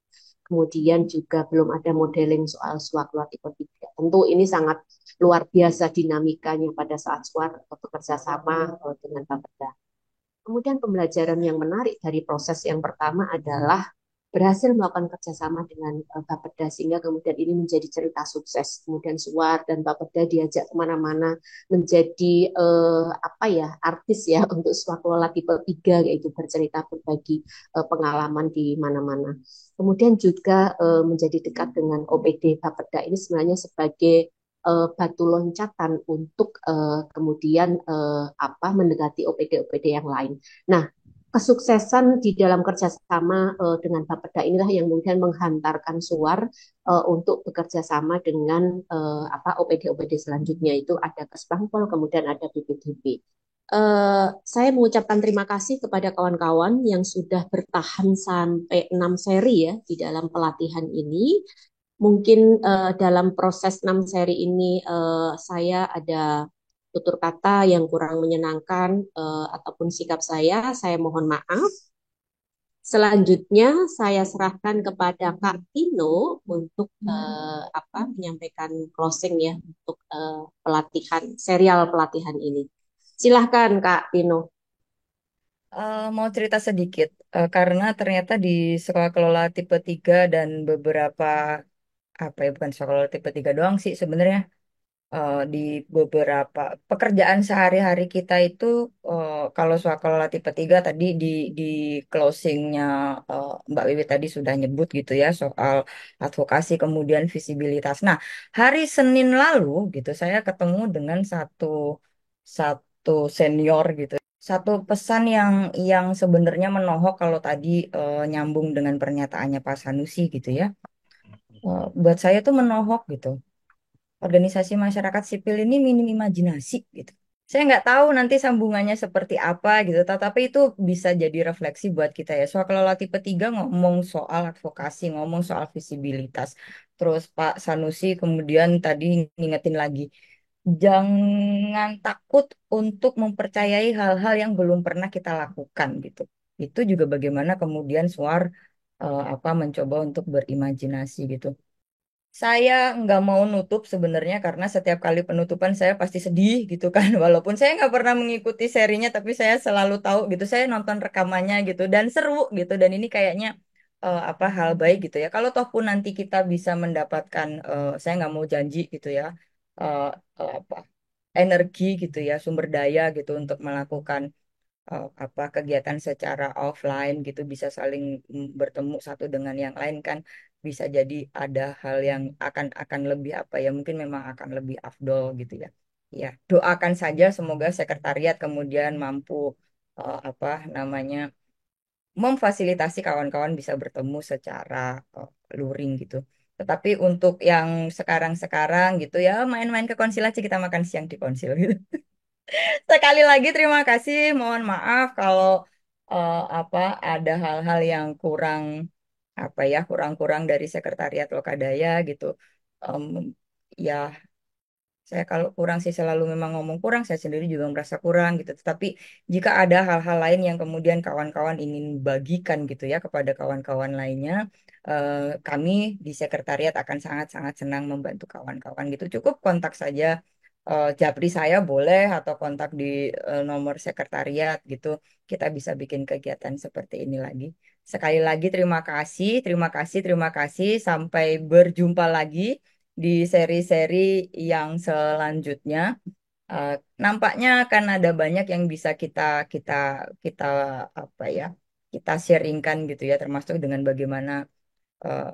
Kemudian juga belum ada modeling soal SWAT tipe 3. Tentu ini sangat luar biasa dinamikanya pada saat SWAT bekerja sama dengan Bapeda. Kemudian pembelajaran yang menarik dari proses yang pertama adalah berhasil melakukan kerjasama dengan Bapeda sehingga kemudian ini menjadi cerita sukses. Kemudian Suwar dan Bapeda diajak kemana-mana menjadi apa ya artis ya untuk swaklola tipe 3 yaitu bercerita berbagi pengalaman di mana-mana. Kemudian juga menjadi dekat dengan OPD Bapeda ini sebenarnya sebagai batu loncatan untuk kemudian apa mendekati OPD-OPD yang lain. Nah, kesuksesan di dalam kerjasama dengan Bapeda inilah yang kemudian menghantarkan Suwar untuk bekerja sama dengan apa OPD-OPD selanjutnya itu ada Kesbangpol, kemudian ada BPDB. Saya mengucapkan terima kasih kepada kawan-kawan yang sudah bertahan sampai 6 seri ya di dalam pelatihan ini. Mungkin dalam proses 6 seri ini saya ada tutur kata yang kurang menyenangkan ataupun sikap saya mohon maaf. Selanjutnya saya serahkan kepada Kak Tino untuk apa menyampaikan closing ya untuk pelatihan serial pelatihan ini. Silahkan Kak Tino. Mau cerita sedikit, karena ternyata di sekolah kelola tipe 3 dan beberapa, apa ya, bukan sekolah kelola tipe 3 doang sih sebenarnya, di beberapa pekerjaan sehari-hari kita itu, kalau soal kelola tipe 3 tadi di closingnya, Mbak Wiwi tadi sudah nyebut gitu ya, soal advokasi kemudian visibilitas. Nah, hari Senin lalu gitu saya ketemu dengan satu satu senior gitu. Satu pesan yang sebenarnya menohok kalau tadi nyambung dengan pernyataannya Pak Sanusi gitu ya. Buat saya tuh menohok gitu. Organisasi masyarakat sipil ini minim imajinasi gitu. Saya nggak tahu nanti sambungannya seperti apa gitu, tetapi itu bisa jadi refleksi buat kita ya. Soal kelola tipe 3 ngomong soal advokasi, ngomong soal visibilitas. Terus Pak Sanusi kemudian tadi ngingetin lagi, jangan takut untuk mempercayai hal-hal yang belum pernah kita lakukan gitu. Itu juga bagaimana kemudian Suar apa mencoba untuk berimajinasi gitu. Saya nggak mau nutup sebenarnya karena setiap kali penutupan saya pasti sedih gitu kan. Walaupun saya nggak pernah mengikuti serinya, tapi saya selalu tahu gitu. Saya nonton rekamannya gitu dan seru gitu. Dan ini kayaknya apa hal baik gitu ya. Kalau toh pun nanti kita bisa mendapatkan, saya nggak mau janji gitu ya, eh, apa energi gitu ya, sumber daya gitu untuk melakukan apa kegiatan secara offline gitu bisa saling bertemu satu dengan yang lain kan bisa jadi ada hal yang akan lebih apa ya mungkin memang akan lebih afdol gitu ya. Ya, doakan saja semoga sekretariat kemudian mampu apa namanya memfasilitasi kawan-kawan bisa bertemu secara luring gitu. Tetapi untuk yang sekarang-sekarang gitu ya main-main ke konsil aja kita makan siang di konsil gitu. Sekali lagi terima kasih. Mohon maaf kalau apa ada hal-hal yang kurang apa ya kurang-kurang dari Sekretariat Lokadaya gitu. Em, ya Saya kalau kurang sih selalu memang ngomong kurang, saya sendiri juga merasa kurang gitu. Tetapi jika ada hal-hal lain yang kemudian kawan-kawan ingin bagikan gitu ya kepada kawan-kawan lainnya, kami di sekretariat akan sangat-sangat senang membantu kawan-kawan gitu. Cukup kontak saja Japri saya boleh atau kontak di nomor sekretariat gitu. Kita bisa bikin kegiatan seperti ini lagi. Sekali lagi terima kasih, terima kasih, terima kasih. Sampai berjumpa lagi di seri-seri yang selanjutnya. Eh, Nampaknya akan ada banyak yang bisa kita kita kita apa ya kita sharingkan gitu ya, termasuk dengan bagaimana eh,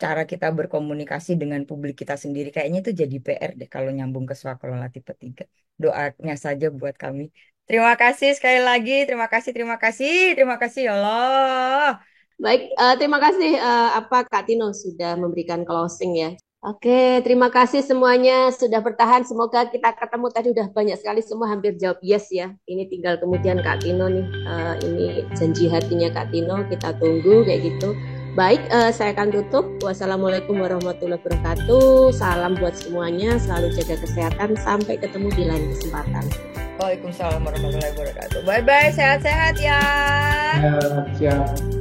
cara kita berkomunikasi dengan publik kita sendiri. Kayaknya itu jadi PR deh kalau nyambung ke Swakalola tipe 3. Doanya saja buat kami. Terima kasih sekali lagi, terima kasih, terima kasih, terima kasih ya Allah. Baik, terima kasih Kak Tino sudah memberikan closing ya. Oke, terima kasih semuanya sudah bertahan. Semoga kita ketemu tadi udah banyak sekali semua hampir jawab yes ya. Ini tinggal kemudian Kak Tino nih. Ini janji hatinya Kak Tino, kita tunggu kayak gitu. Baik, saya akan tutup. Wassalamualaikum warahmatullahi wabarakatuh. Salam buat semuanya, selalu jaga kesehatan. Sampai ketemu di lain kesempatan. Waalaikumsalam warahmatullahi wabarakatuh. Bye-bye, sehat-sehat ya. Ya, siap.